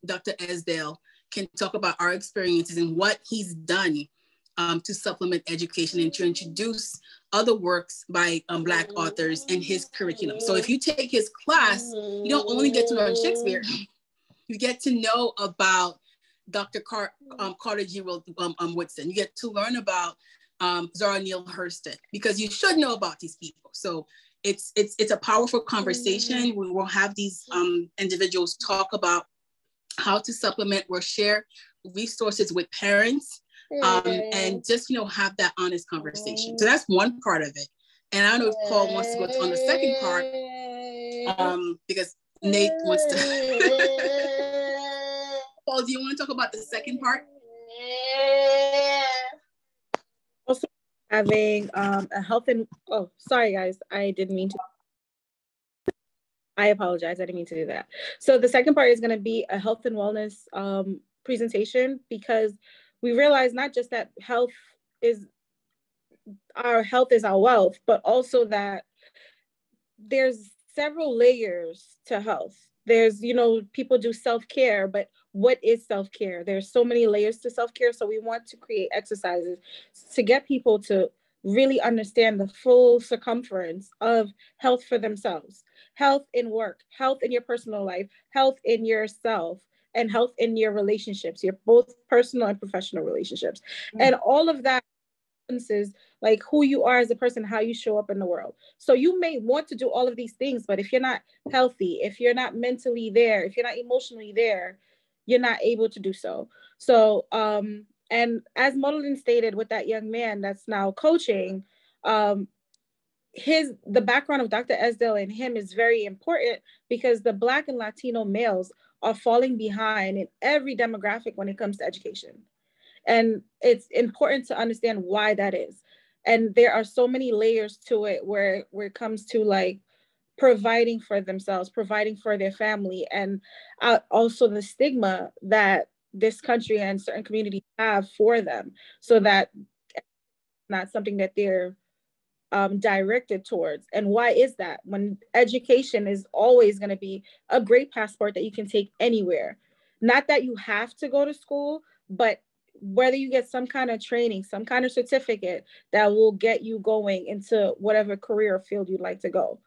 Dr. Esdale, can talk about our experiences and what he's done to supplement education and to introduce other works by Black authors and his curriculum. So if you take his class, you don't only get to learn Shakespeare, you get to know about Dr. Carter G. Woodson. You get to learn about Zora Neale Hurston, because you should know about these people. So it's a powerful conversation. We will have these individuals talk about how to supplement or share resources with parents, and just, have that honest conversation. So that's one part of it. And I don't know if Paul wants to go on the second part, because Nate wants to. Paul, do you want to talk about the second part?
Also having a health and, oh, sorry guys, I didn't mean to. I apologize, I didn't mean to do that. So the second part is going to be a health and wellness presentation, because we realize not just that health is our wealth, but also that there's several layers to health. There's, people do self-care, but what is self-care? There's so many layers to self-care. So we want to create exercises to get people to really understand the full circumference of health for themselves. Health in work, health in your personal life, health in yourself, and health in your relationships, your both personal and professional relationships. And all of that is like who you are as a person, how you show up in the world. So you may want to do all of these things, but if you're not healthy, if you're not mentally there, if you're not emotionally there, you're not able to do so. So, and as Maudelyne stated with that young man that's now coaching, the background of Dr. Esdale and him is very important, because the Black and Latino males are falling behind in every demographic when it comes to education. And it's important to understand why that is. And there are so many layers to it where it comes to like providing for themselves, providing for their family, and also the stigma that this country and certain communities have for them, so that it's not something that they're directed towards. And why is that? When education is always going to be a great passport that you can take anywhere. Not that you have to go to school, but whether you get some kind of training, some kind of certificate that will get you going into whatever career or field you'd like to go.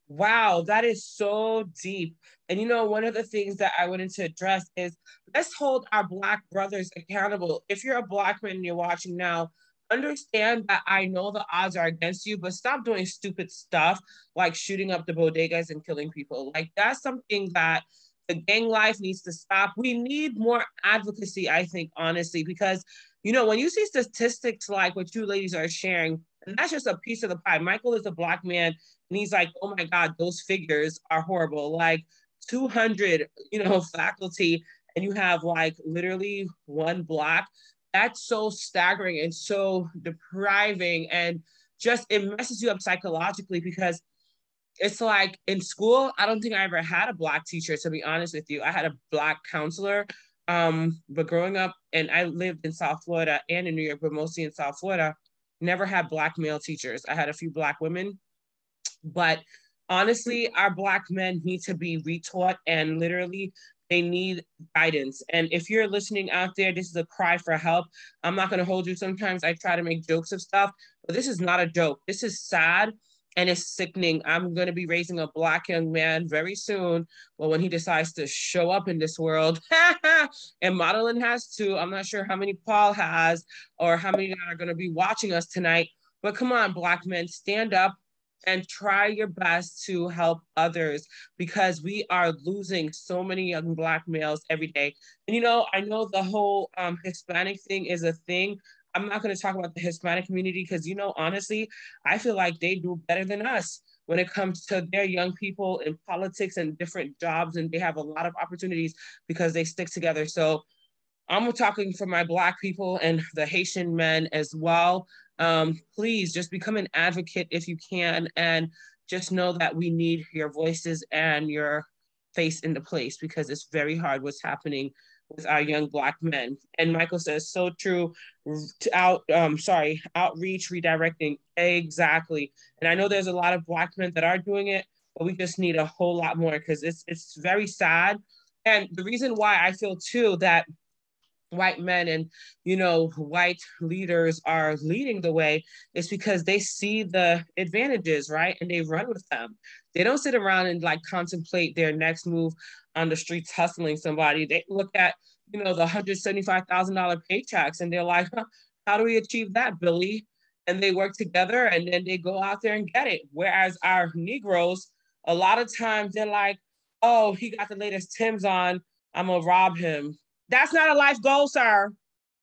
Wow, that is so deep. And one of the things that I wanted to address is, let's hold our Black brothers accountable. If you're a Black man and you're watching now, understand that I know the odds are against you, but stop doing stupid stuff like shooting up the bodegas and killing people. Like, that's something that the gang life needs to stop. We need more advocacy, I think, honestly, because, when you see statistics like what you ladies are sharing, and that's just a piece of the pie. Michael is a Black man, and he's like, oh my God, those figures are horrible. Like 200, faculty, and you have like literally one Black. That's so staggering and so depriving, and just it messes you up psychologically, because it's like in school, I don't think I ever had a Black teacher, to be honest with you. I had a Black counselor, but growing up, and I lived in South Florida and in New York, but mostly in South Florida, never had Black male teachers. I had a few Black women, but honestly, our Black men need to be retaught, and literally they need guidance. And if you're listening out there, this is a cry for help. I'm not going to hold you. Sometimes I try to make jokes of stuff, but this is not a joke. This is sad and it's sickening. I'm going to be raising a Black young man very soon. Well, when he decides to show up in this world, and Maudelyne has too. I'm not sure how many Paul has or how many are going to be watching us tonight. But come on, Black men, stand up. and try your best to help others, because we are losing so many young Black males every day. And, you know, I know the whole Hispanic thing is a thing. I'm not going to talk about the Hispanic community because, you know, honestly, I feel like they do better than us when it comes to their young people in politics and different jobs, and they have a lot of opportunities because they stick together. So I'm talking for my Black people and the Haitian men as well. Please just become an advocate if you can, and just know that we need your voices and your face into place, because it's very hard what's happening with our young Black men. And Michael says, so true, outreach, redirecting, exactly. And I know there's a lot of Black men that are doing it, but we just need a whole lot more, because it's very sad. And the reason why I feel too that white men and, you know, white leaders are leading the way is because they see the advantages, right? And they run with them. They don't sit around and like contemplate their next move on the streets hustling somebody. They look at, you know, the $175,000 paychecks and they're like, huh, how do we achieve that, Billy? And they work together and then they go out there and get it. Whereas our Negroes, a lot of times they're like, oh, he got the latest Timbs on, I'm gonna rob him. That's not a life goal, sir.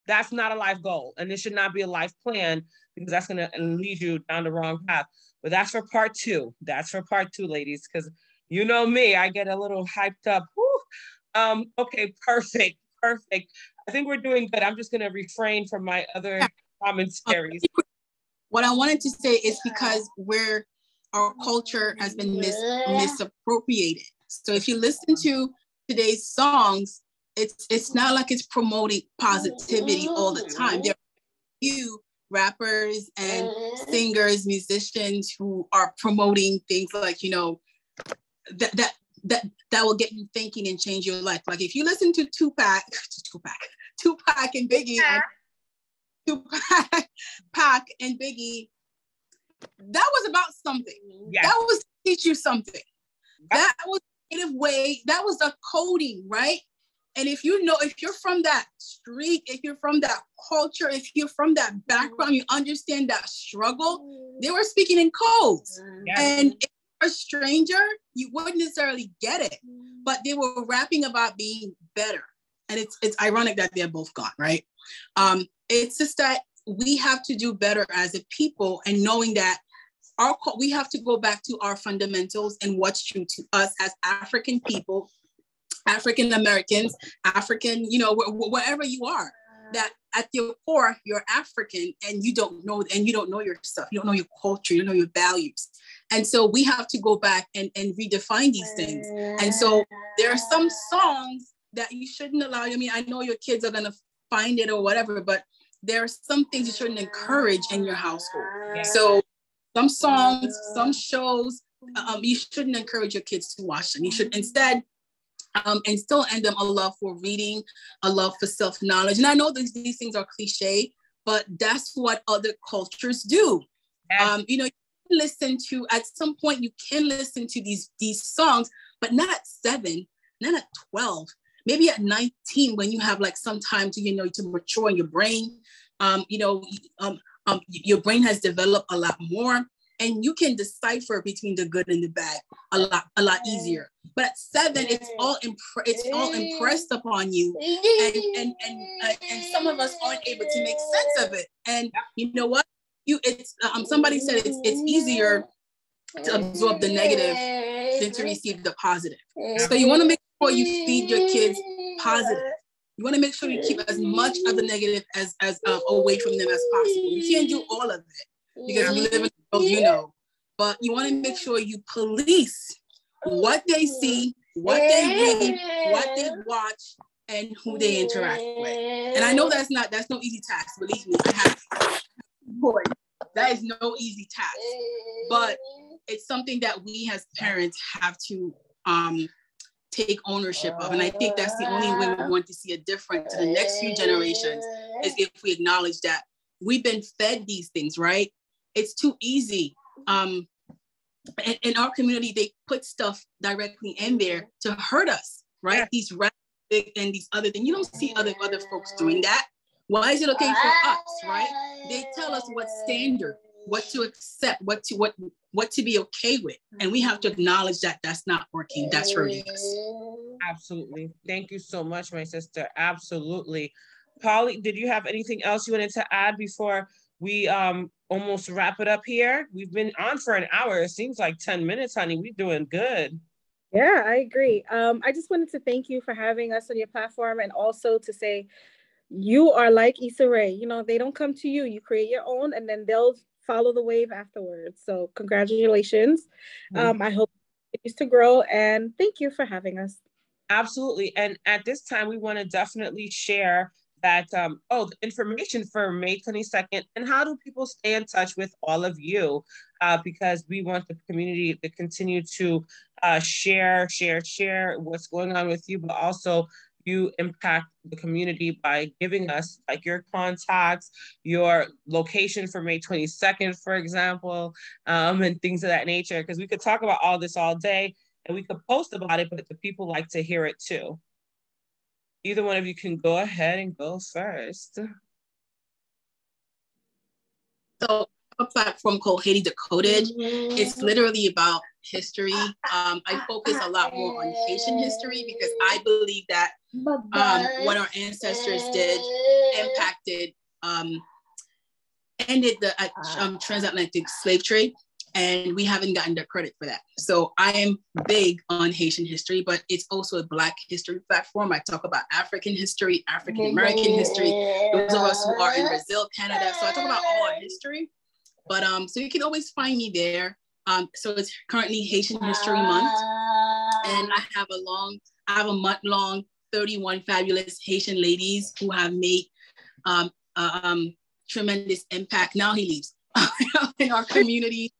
That's not a life goal. And it should not be a life plan, because that's going to lead you down the wrong path. But that's for part two. That's for part two, ladies, because you know me, I get a little hyped up. Okay, perfect. I think we're doing good. I'm just going to refrain from my other commentaries.
What I wanted to say is because our culture has been misappropriated. So if you listen to today's songs, it's not like it's promoting positivity all the time. There are few rappers and singers, musicians who are promoting things like, you know, that will get you thinking and change your life. Like if you listen to Tupac and Biggie, Tupac and Biggie, that was about something. Yes. That was to teach you something. Yep. That was a creative way. That was a coding, right? And if you're from that street, if you're from that culture, if you're from that background, you understand that struggle, they were speaking in codes. Yes. And if you're a stranger, you wouldn't necessarily get it, but they were rapping about being better. And it's ironic that they're both gone, right? It's just that we have to do better as a people, and knowing that we have to go back to our fundamentals and what's true to us as African people, African Americans, African, you know, wherever you are, that at your core, you're African and you don't know yourself, you don't know your culture, you don't know your values. And so we have to go back and redefine these things. And so there are some songs that you shouldn't allow. I mean, I know your kids are going to find it or whatever, but there are some things you shouldn't encourage in your household. So some songs, some shows, you shouldn't encourage your kids to watch them. You should instead instill in them a love for reading, a love for self-knowledge. And I know these things are cliche, but that's what other cultures do. Yes. You know, you can listen to, at some point you can listen to these songs, but not at 7, not at 12, maybe at 19, when you have like some time to, you know, to mature in your brain. Your brain has developed a lot more, and you can decipher between the good and the bad a lot easier. But at 7, it's all impressed upon you, and some of us aren't able to make sense of it. And you know what? Somebody said it's easier to absorb the negative than to receive the positive. So you want to make sure you feed your kids positive. You want to make sure you keep as much of the negative as away from them as possible. You can't do all of it because we live in the world, you know. But you want to make sure you police what they see, what they read, what they watch, and who they interact with. And I know that's no easy task. Believe me, I have boy. That is no easy task. But it's something that we as parents have to take ownership of. And I think that's the only way we want to see a difference to the next few generations, is if we acknowledge that we've been fed these things, right? It's too easy. In our community, they put stuff directly in there to hurt us, right? Yeah. These rap and these other things. You don't see other folks doing that. Why is it okay for us, right? They tell us what standard what to accept, what to be okay with. And we have to acknowledge that that's not working. That's hurting us.
Absolutely. Thank you so much, my sister. Absolutely. Polly, did you have anything else you wanted to add before we almost wrap it up here? We've been on for an hour. It seems like 10 minutes, honey. We're doing good.
Yeah, I agree. I just wanted to thank you for having us on your platform, and also to say you are like Issa Rae. You know, they don't come to you. You create your own, and then they'll follow the wave afterwards. So congratulations. I hope it continues to grow, and thank you for having us.
Absolutely. And at this time, we want to definitely share that, the information for May 22nd, and how do people stay in touch with all of you? Because we want the community to continue to share what's going on with you, but also you impact the community by giving us like your contacts, your location for May 22nd, for example, and things of that nature, because we could talk about all this all day and we could post about it, but the people like to hear it too. Either one of you can go ahead and go first.
So a platform called Haiti Decoded. It's literally about history. I focus a lot more on Haitian history because I believe that what our ancestors did impacted, ended the transatlantic slave trade. And we haven't gotten the credit for that. So I am big on Haitian history, but it's also a Black history platform. I talk about African history, African-American history, those of us who are in Brazil, Canada. So I talk about all our history, but so you can always find me there. So it's currently Haitian History Month. And I have a month-long 31 fabulous Haitian ladies who have made tremendous impact. Now he leaves in our community.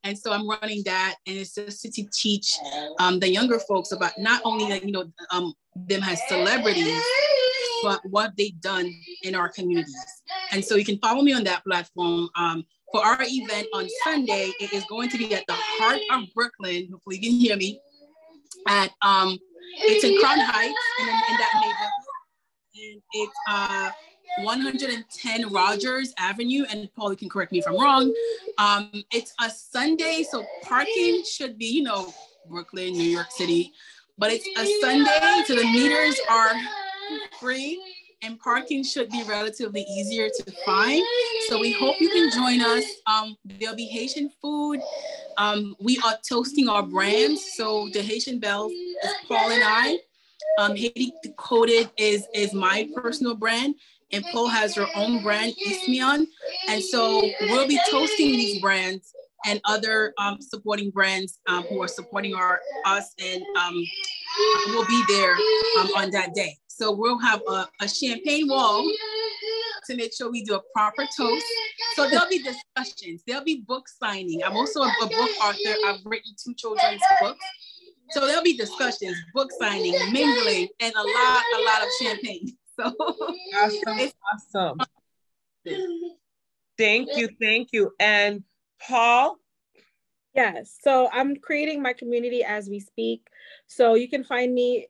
And so I'm running that, and it's just to teach the younger folks about not only that, them as celebrities, but what they've done in our communities. And so you can follow me on that platform. For our event on Sunday, it is going to be at the heart of Brooklyn. Hopefully you can hear me. It's in Crown Heights, in that neighborhood. And it's 110 Rogers Avenue, and Paul, you can correct me if I'm wrong. It's a Sunday, so parking should be, Brooklyn, New York City, but it's a Sunday, so the meters are free, and parking should be relatively easier to find. So we hope you can join us. There'll be Haitian food. We are toasting our brands. So the Haitian Bells is Paul and I. Haiti Decoded is my personal brand. And Paul has her own brand, Ismian. And so we'll be toasting these brands and other supporting brands who are supporting us, and we'll be there on that day. So we'll have a champagne wall to make sure we do a proper toast. So there'll be discussions, there'll be book signing. I'm also a book author. I've written 2 children's books. So there'll be discussions, book signing, mingling, and a lot of champagne. So
awesome. Thank you. And Paul?
Yes, so I'm creating my community as we speak. So you can find me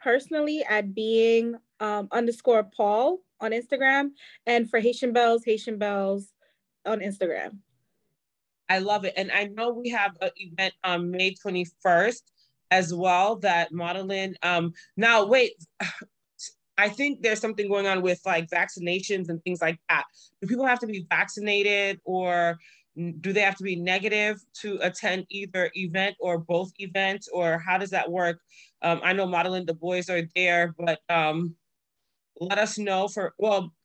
personally at being _ Paul on Instagram, and for Haitian Bells on Instagram.
I love it. And I know we have an event on May 21st as well that MAUDELYNE, now wait, I think there's something going on with like vaccinations and things like that. Do people have to be vaccinated, or do they have to be negative to attend either event or both events, or how does that work? I know MAUDELYNE, the boys are there, but let us know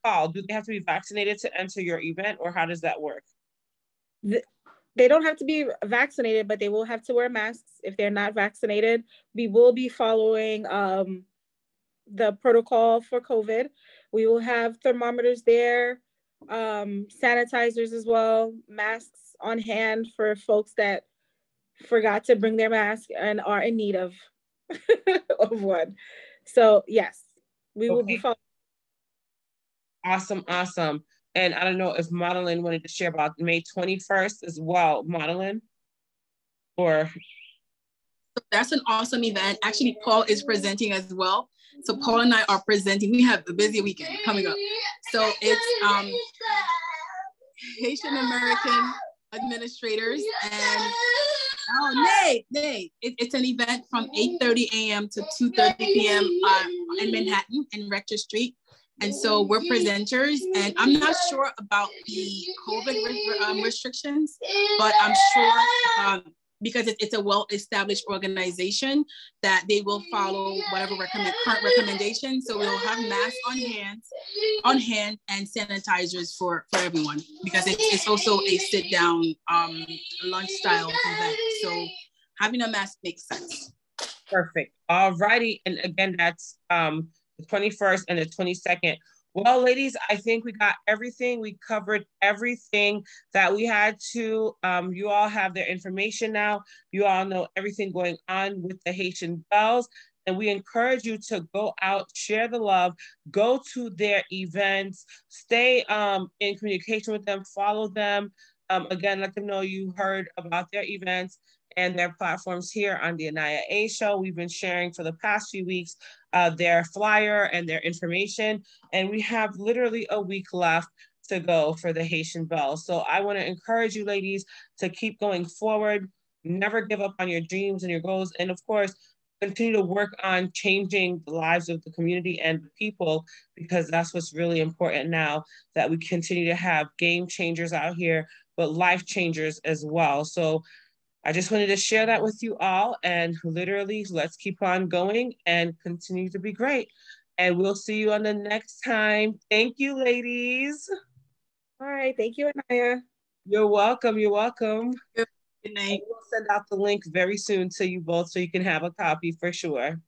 Paul, do they have to be vaccinated to enter your event, or how does that work?
They don't have to be vaccinated, but they will have to wear masks if they're not vaccinated. We will be following the protocol for COVID. We will have thermometers there, sanitizers as well, masks on hand for folks that forgot to bring their mask and are in need of one. So yes, we will be following.
Awesome. And I don't know if MAUDELYNE wanted to share about May 21st as well. MAUDELYNE? Or?
That's an awesome event. Actually, Paul is presenting as well. So Paul and I are presenting. We have a busy weekend coming up. So it's Haitian American administrators. And it's an event from 8:30 a.m. to 2:30 p.m. In Manhattan in Rector Street. And so we're presenters, and I'm not sure about the COVID restrictions, but I'm sure because it's a well-established organization that they will follow whatever current recommendations. So we'll have masks on hand and sanitizers for everyone, because it's also a sit-down lunch style event. So having a mask makes sense.
Perfect. All righty. And again, that's the 21st and the 22nd. Well, ladies, I think we got everything. We covered everything that we had to. You all have their information now. You all know everything going on with the Haitian Belles. And we encourage you to go out, share the love, go to their events, stay in communication with them, follow them. Again, let them know you heard about their events and their platforms here on the AniYa Show. We've been sharing for the past few weeks their flyer and their information, and we have literally a week left to go for the Haitian Belles. So I want to encourage you ladies to keep going forward, never give up on your dreams and your goals, and of course, continue to work on changing the lives of the community and the people, because that's what's really important now, that we continue to have game changers out here, but life changers as well. So I just wanted to share that with you all, and literally let's keep on going and continue to be great. And we'll see you on the next time. Thank you, ladies.
All right. Thank you, AniYa.
You're welcome. You're welcome.
Good night.
We'll send out the link very soon to you both so you can have a copy for sure.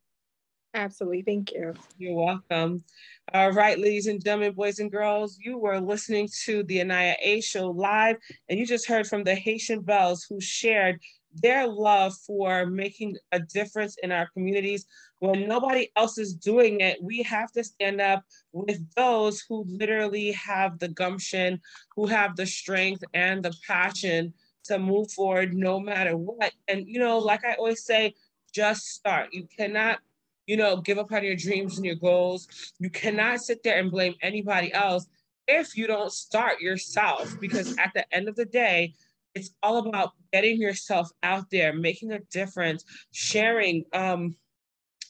Absolutely. Thank you.
You're welcome. All right, ladies and gentlemen, boys and girls, you were listening to the AniYa Show live, and you just heard from the Haitian Belles who shared their love for making a difference in our communities. When nobody else is doing it, we have to stand up with those who literally have the gumption, who have the strength and the passion to move forward no matter what. And, you know, like I always say, just start. You cannot, you know, give up on your dreams and your goals. You cannot sit there and blame anybody else if you don't start yourself, because at the end of the day, it's all about getting yourself out there, making a difference, sharing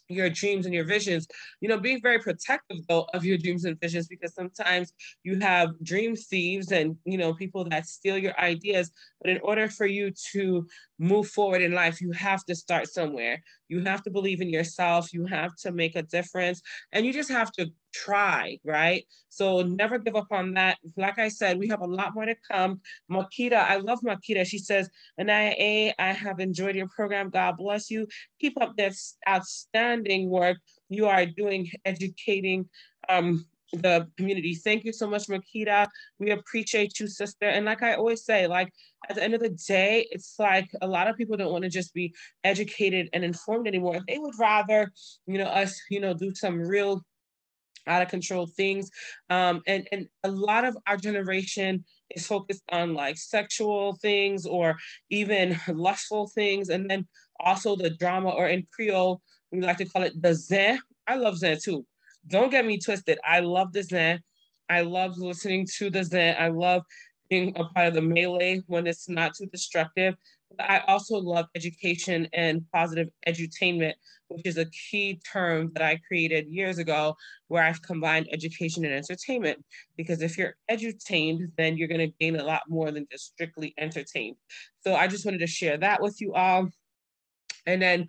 your dreams and your visions, you know, being very protective though of your dreams and visions, because sometimes you have dream thieves and, you know, people that steal your ideas. But in order for you to move forward in life, you have to start somewhere. You have to believe in yourself. You have to make a difference, and you just have to try, right? So never give up on that. Like I said, we have a lot more to come. Makita, I love Makita. She says, AniYa, I have enjoyed your program. God bless you. Keep up this outstanding work you are doing, educating the community. Thank you so much, Makita. We appreciate you, sister. And like I always say, like at the end of the day, it's like a lot of people don't want to just be educated and informed anymore. They would rather, you know, us, you know, do some real out of control things. And a lot of our generation is focused on like sexual things or even lustful things. And then also the drama, or in Creole, we like to call it the zen. I love zen too. Don't get me twisted. I love the zen. I love listening to the zen. I love being a part of the melee when it's not too destructive. But I also love education and positive edutainment, which is a key term that I created years ago, where I've combined education and entertainment. Because if you're edutained, then you're going to gain a lot more than just strictly entertained. So I just wanted to share that with you all. And then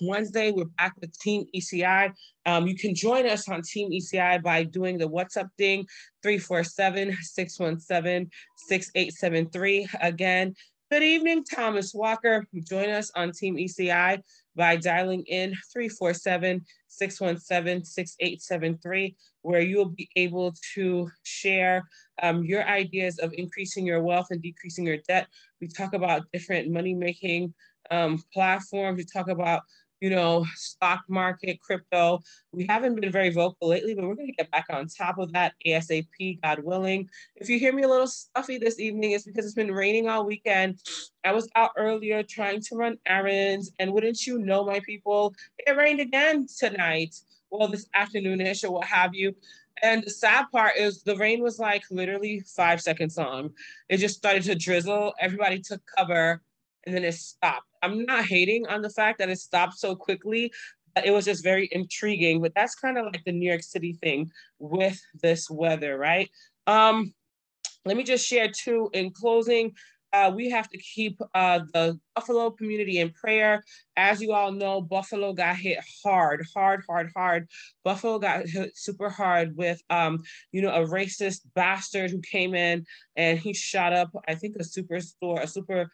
Wednesday, we're back with Team ECI. You can join us on Team ECI by doing the WhatsApp thing, 347-617-6873. Again, good evening, Thomas Walker. Join us on Team ECI by dialing in 347-617-6873, where you'll be able to share your ideas of increasing your wealth and decreasing your debt. We talk about different money-making platforms. We talk about, you know, stock market, crypto. We haven't been very vocal lately, but we're going to get back on top of that ASAP, God willing. If you hear me a little stuffy this evening, it's because it's been raining all weekend. I was out earlier trying to run errands, and wouldn't you know, my people, it rained again tonight. Well, this afternoonish or what have you. And the sad part is the rain was like literally 5 seconds long. It just started to drizzle. Everybody took cover and then it stopped. I'm not hating on the fact that it stopped so quickly, but it was just very intriguing. But that's kind of like the New York City thing with this weather, right? Let me just share too in closing. We have to keep the Buffalo community in prayer. As you all know, Buffalo got hit hard. Buffalo got hit super hard with, a racist bastard who came in and he shot up, I think, a supermarket,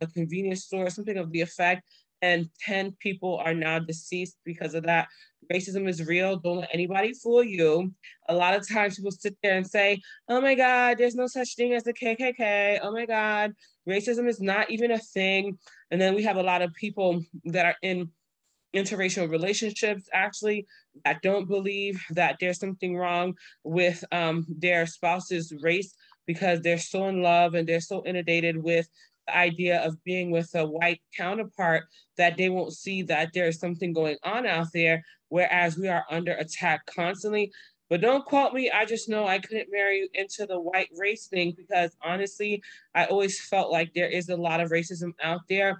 a convenience store, something of the effect. And 10 people are now deceased because of that. Racism is real. Don't let anybody fool you. A lot of times people sit there and say, oh my God, there's no such thing as the KKK. Oh my God, racism is not even a thing. And then we have a lot of people that are in interracial relationships actually that don't believe that there's something wrong with their spouse's race because they're so in love and they're so inundated with the idea of being with a white counterpart that they won't see that there's something going on out there, whereas we are under attack constantly. But don't quote me. I just know I couldn't marry you into the white race thing because honestly, I always felt like there is a lot of racism out there.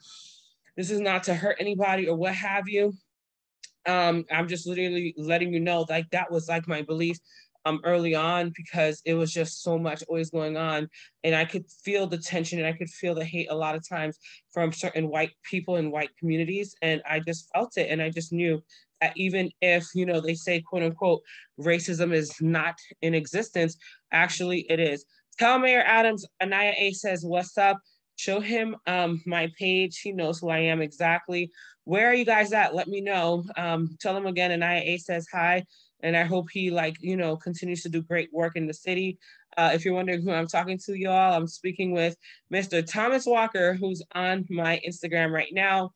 This is not to hurt anybody or what have you. I'm just literally letting you know, like that was like my belief early on because it was just so much always going on. And I could feel the tension and I could feel the hate a lot of times from certain white people in white communities. And I just felt it. And I just knew that even if, they say, quote unquote, racism is not in existence, actually it is. Tell Mayor Adams, AniYa A says, what's up? Show him my page. He knows who I am exactly. Where are you guys at? Let me know. Tell him again, AniYa A says hi. And I hope he continues to do great work in the city. If you're wondering who I'm talking to, y'all, I'm speaking with Mr. Thomas Walker, who's on my Instagram right now.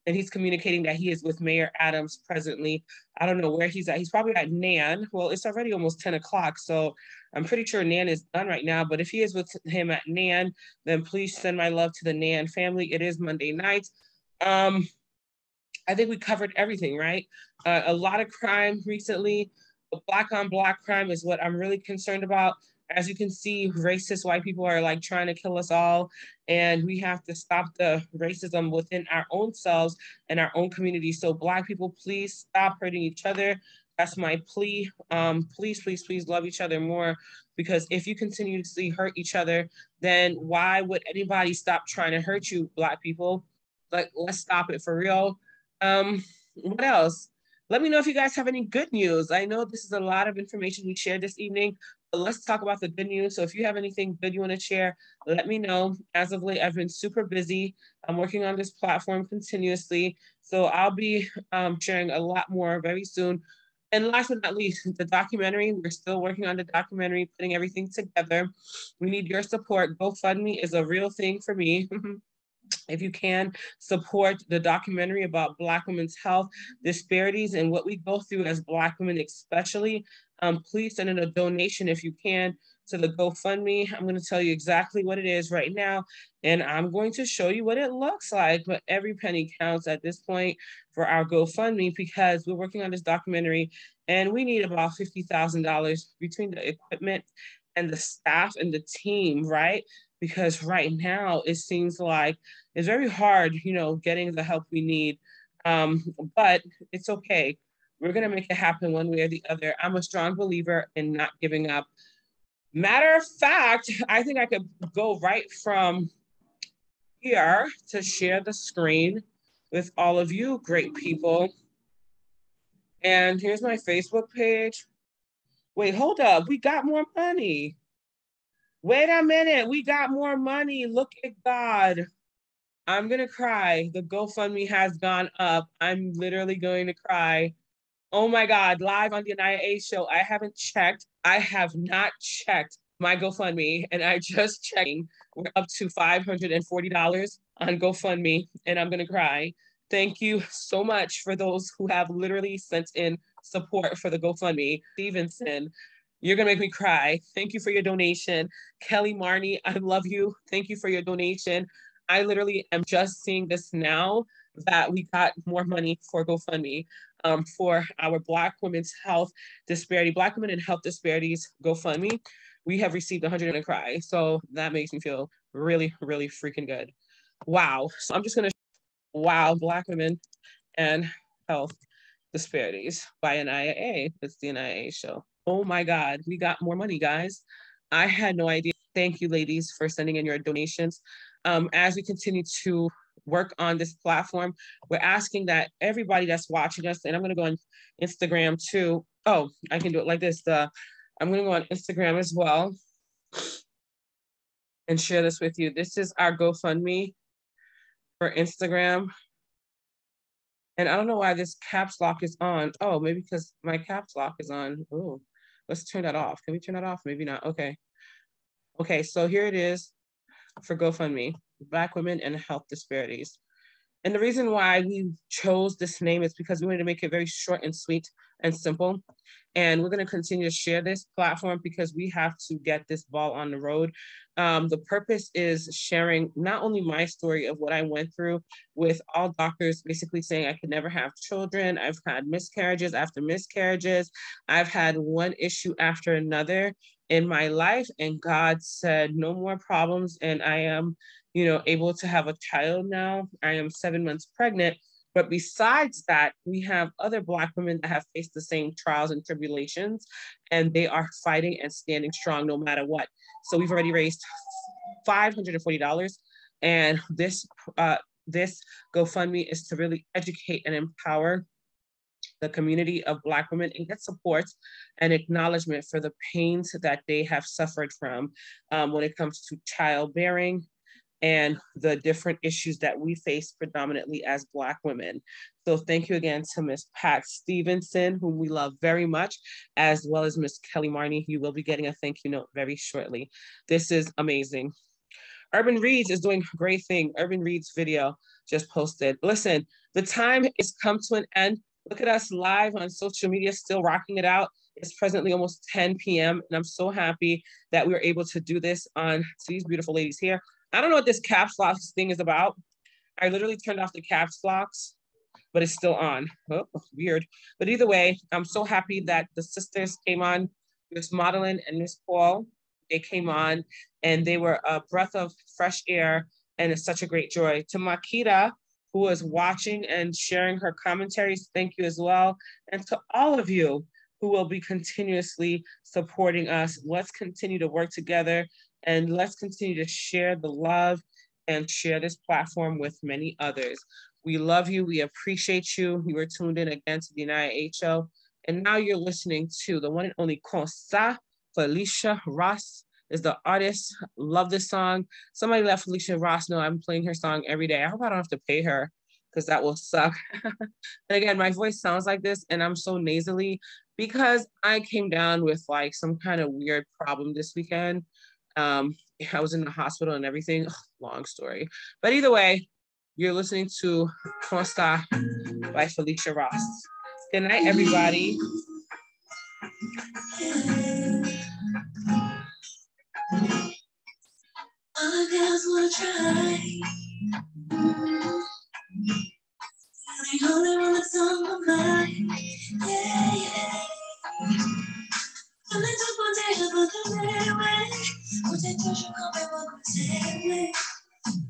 And he's communicating that he is with Mayor Adams presently. I don't know where he's at. He's probably at Nan. Well, it's already almost 10 o'clock. So I'm pretty sure Nan is done right now. But if he is with him at Nan, then please send my love to the Nan family. It is Monday night. I think we covered everything, right? A lot of crime recently. Black on Black crime is what I'm really concerned about. As you can see, racist white people are like trying to kill us all. And we have to stop the racism within our own selves and our own community. So Black people, please stop hurting each other. That's my plea. Please, please, please love each other more, because if you continuously hurt each other, then why would anybody stop trying to hurt you, Black people? Like, let's stop it for real. What else? Let me know if you guys have any good news. I know this is a lot of information we shared this evening, but let's talk about the good news. So if you have anything good you want to share, let me know. As of late, I've been super busy. I'm working on this platform continuously. So I'll be sharing a lot more very soon. And last but not least, the documentary. We're still working on the documentary, putting everything together. We need your support. GoFundMe is a real thing for me. If you can support the documentary about Black women's health disparities and what we go through as Black women especially, please send in a donation if you can to the GoFundMe. I'm going to tell you exactly what it is right now, and I'm going to show you what it looks like, but every penny counts at this point for our GoFundMe because we're working on this documentary and we need about $50,000 between the equipment and the staff and the team, right? Because right now it seems like it's very hard, getting the help we need. But it's okay. We're gonna make it happen one way or the other. I'm a strong believer in not giving up. Matter of fact, I think I could go right from here to share the screen with all of you great people. And here's my Facebook page. Wait, hold up. We got more money. Wait a minute, we got more money. Look at God. I'm gonna cry. The GoFundMe has gone up. I'm literally going to cry. Oh my God, live on the AniYa A show. I haven't checked. I have not checked my GoFundMe, and I just checked. We're up to $540 on GoFundMe, and I'm gonna cry. Thank you so much for those who have literally sent in support for the GoFundMe. Stevenson, you're gonna make me cry. Thank you for your donation. Kelly Marnie, I love you. Thank you for your donation. I literally am just seeing this now that we got more money for GoFundMe. for our Black women's health disparity, Black women in health disparities GoFundMe. We have received 100 and a cry. So that makes me feel really, really freaking good. Wow. So I'm just going to, wow, Black women and health disparities by AniYa. It's the AniYa show. Oh my God, we got more money, guys. I had no idea. Thank you, ladies, for sending in your donations. As we continue to work on this platform, we're asking that everybody that's watching us, and I'm going to go on Instagram too. Oh, I can do it like this. I'm going to go on Instagram as well and share this with you. This is our GoFundMe for Instagram. And I don't know why this caps lock is on. Oh, maybe because my caps lock is on. Oh, let's turn that off. Can we turn that off? Maybe not. Okay. Okay, so here it is for GoFundMe, Black women and health disparities. And the reason why we chose this name is because we wanted to make it very short and sweet and simple. And we're going to continue to share this platform because we have to get this ball on the road. The purpose is sharing not only my story of what I went through with all doctors basically saying I could never have children. I've had miscarriages after miscarriages. I've had one issue after another in my life, and God said, no more problems. And I am, able to have a child now. I am 7 months pregnant. But besides that, we have other Black women that have faced the same trials and tribulations, and they are fighting and standing strong no matter what. So we've already raised $540, and this GoFundMe is to really educate and empower the community of Black women and get support and acknowledgement for the pains that they have suffered from when it comes to childbearing and the different issues that we face predominantly as Black women. So thank you again to Ms. Pat Stevenson, whom we love very much, as well as Ms. Kelly Marney. You will be getting a thank you note very shortly. This is amazing. Urban Reads is doing a great thing. Urban Reads video just posted. Listen, the time has come to an end. Look at us live on social media, still rocking it out. It's presently almost 10 p.m. and I'm so happy that we were able to do this on these beautiful ladies here. I don't know what this caps lock thing is about. I literally turned off the caps locks, but it's still on. Oh, weird. But either way, I'm so happy that the sisters came on, Miss MAUDELYNE and Miss PAULE. They came on and they were a breath of fresh air, and it's such a great joy. To Makita, who was watching and sharing her commentaries, thank you as well. And to all of you who will be continuously supporting us, let's continue to work together and let's continue to share the love and share this platform with many others. We love you. We appreciate you. You were tuned in again to the AniYa show. And now you're listening to the one and only Consa. Felicia Ross is the artist. Love this song. Somebody let Felicia Ross know I'm playing her song every day. I hope I don't have to pay her because that will suck. And again, my voice sounds like this and I'm so nasally because I came down with like some kind of weird problem this weekend. I was in the hospital and everything. Ugh, long story. But either way, you're listening to Consta by Felicia Ross. Good night, everybody.
Other girls wanna try. They only want the tongue of mine. Yeah, yeah. Only took one day to put them anyway. Would they touch you come back one good way?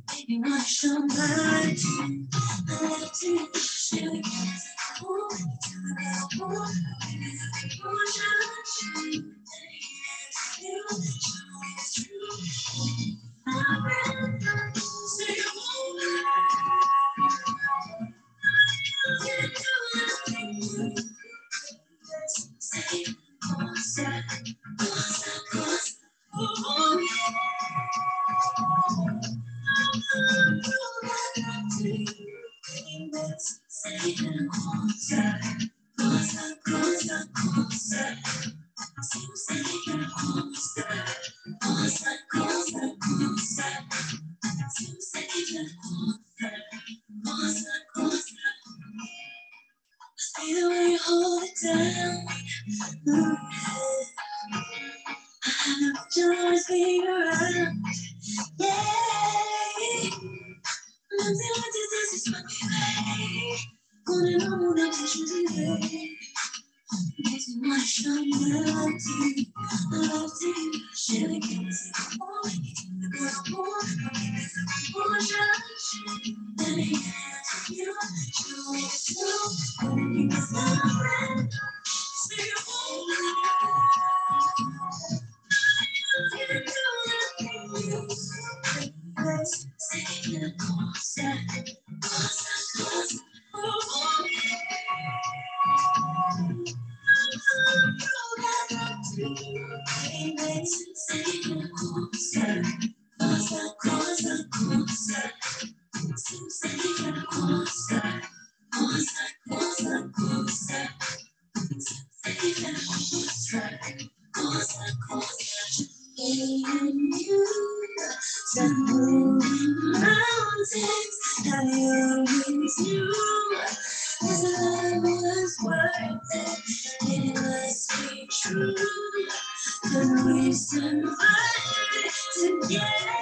Baby, why you show mine? I let it to you. Share we can't take a move. Till I get a move. Baby, you can push out. You show me it's true. Say I'm the way you hold it down. I know that you'll always be around. Yeah. Until I did this is my way. On and on, I'm Laisse-moi chanter, chérie, c'est bon, le cœur pour let me get you, you, say stop moving mountains, how you always knew this love was worth it. It must be true. Could we survive together?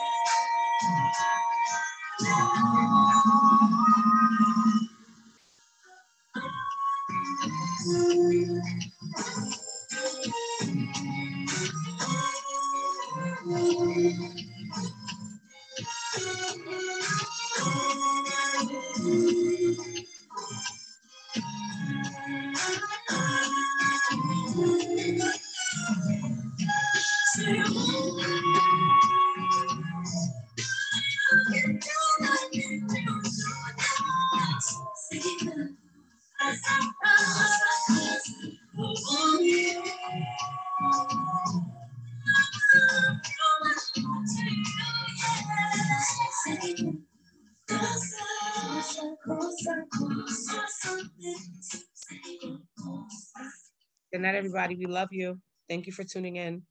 Good night, everybody. We love you. Thank you for tuning in.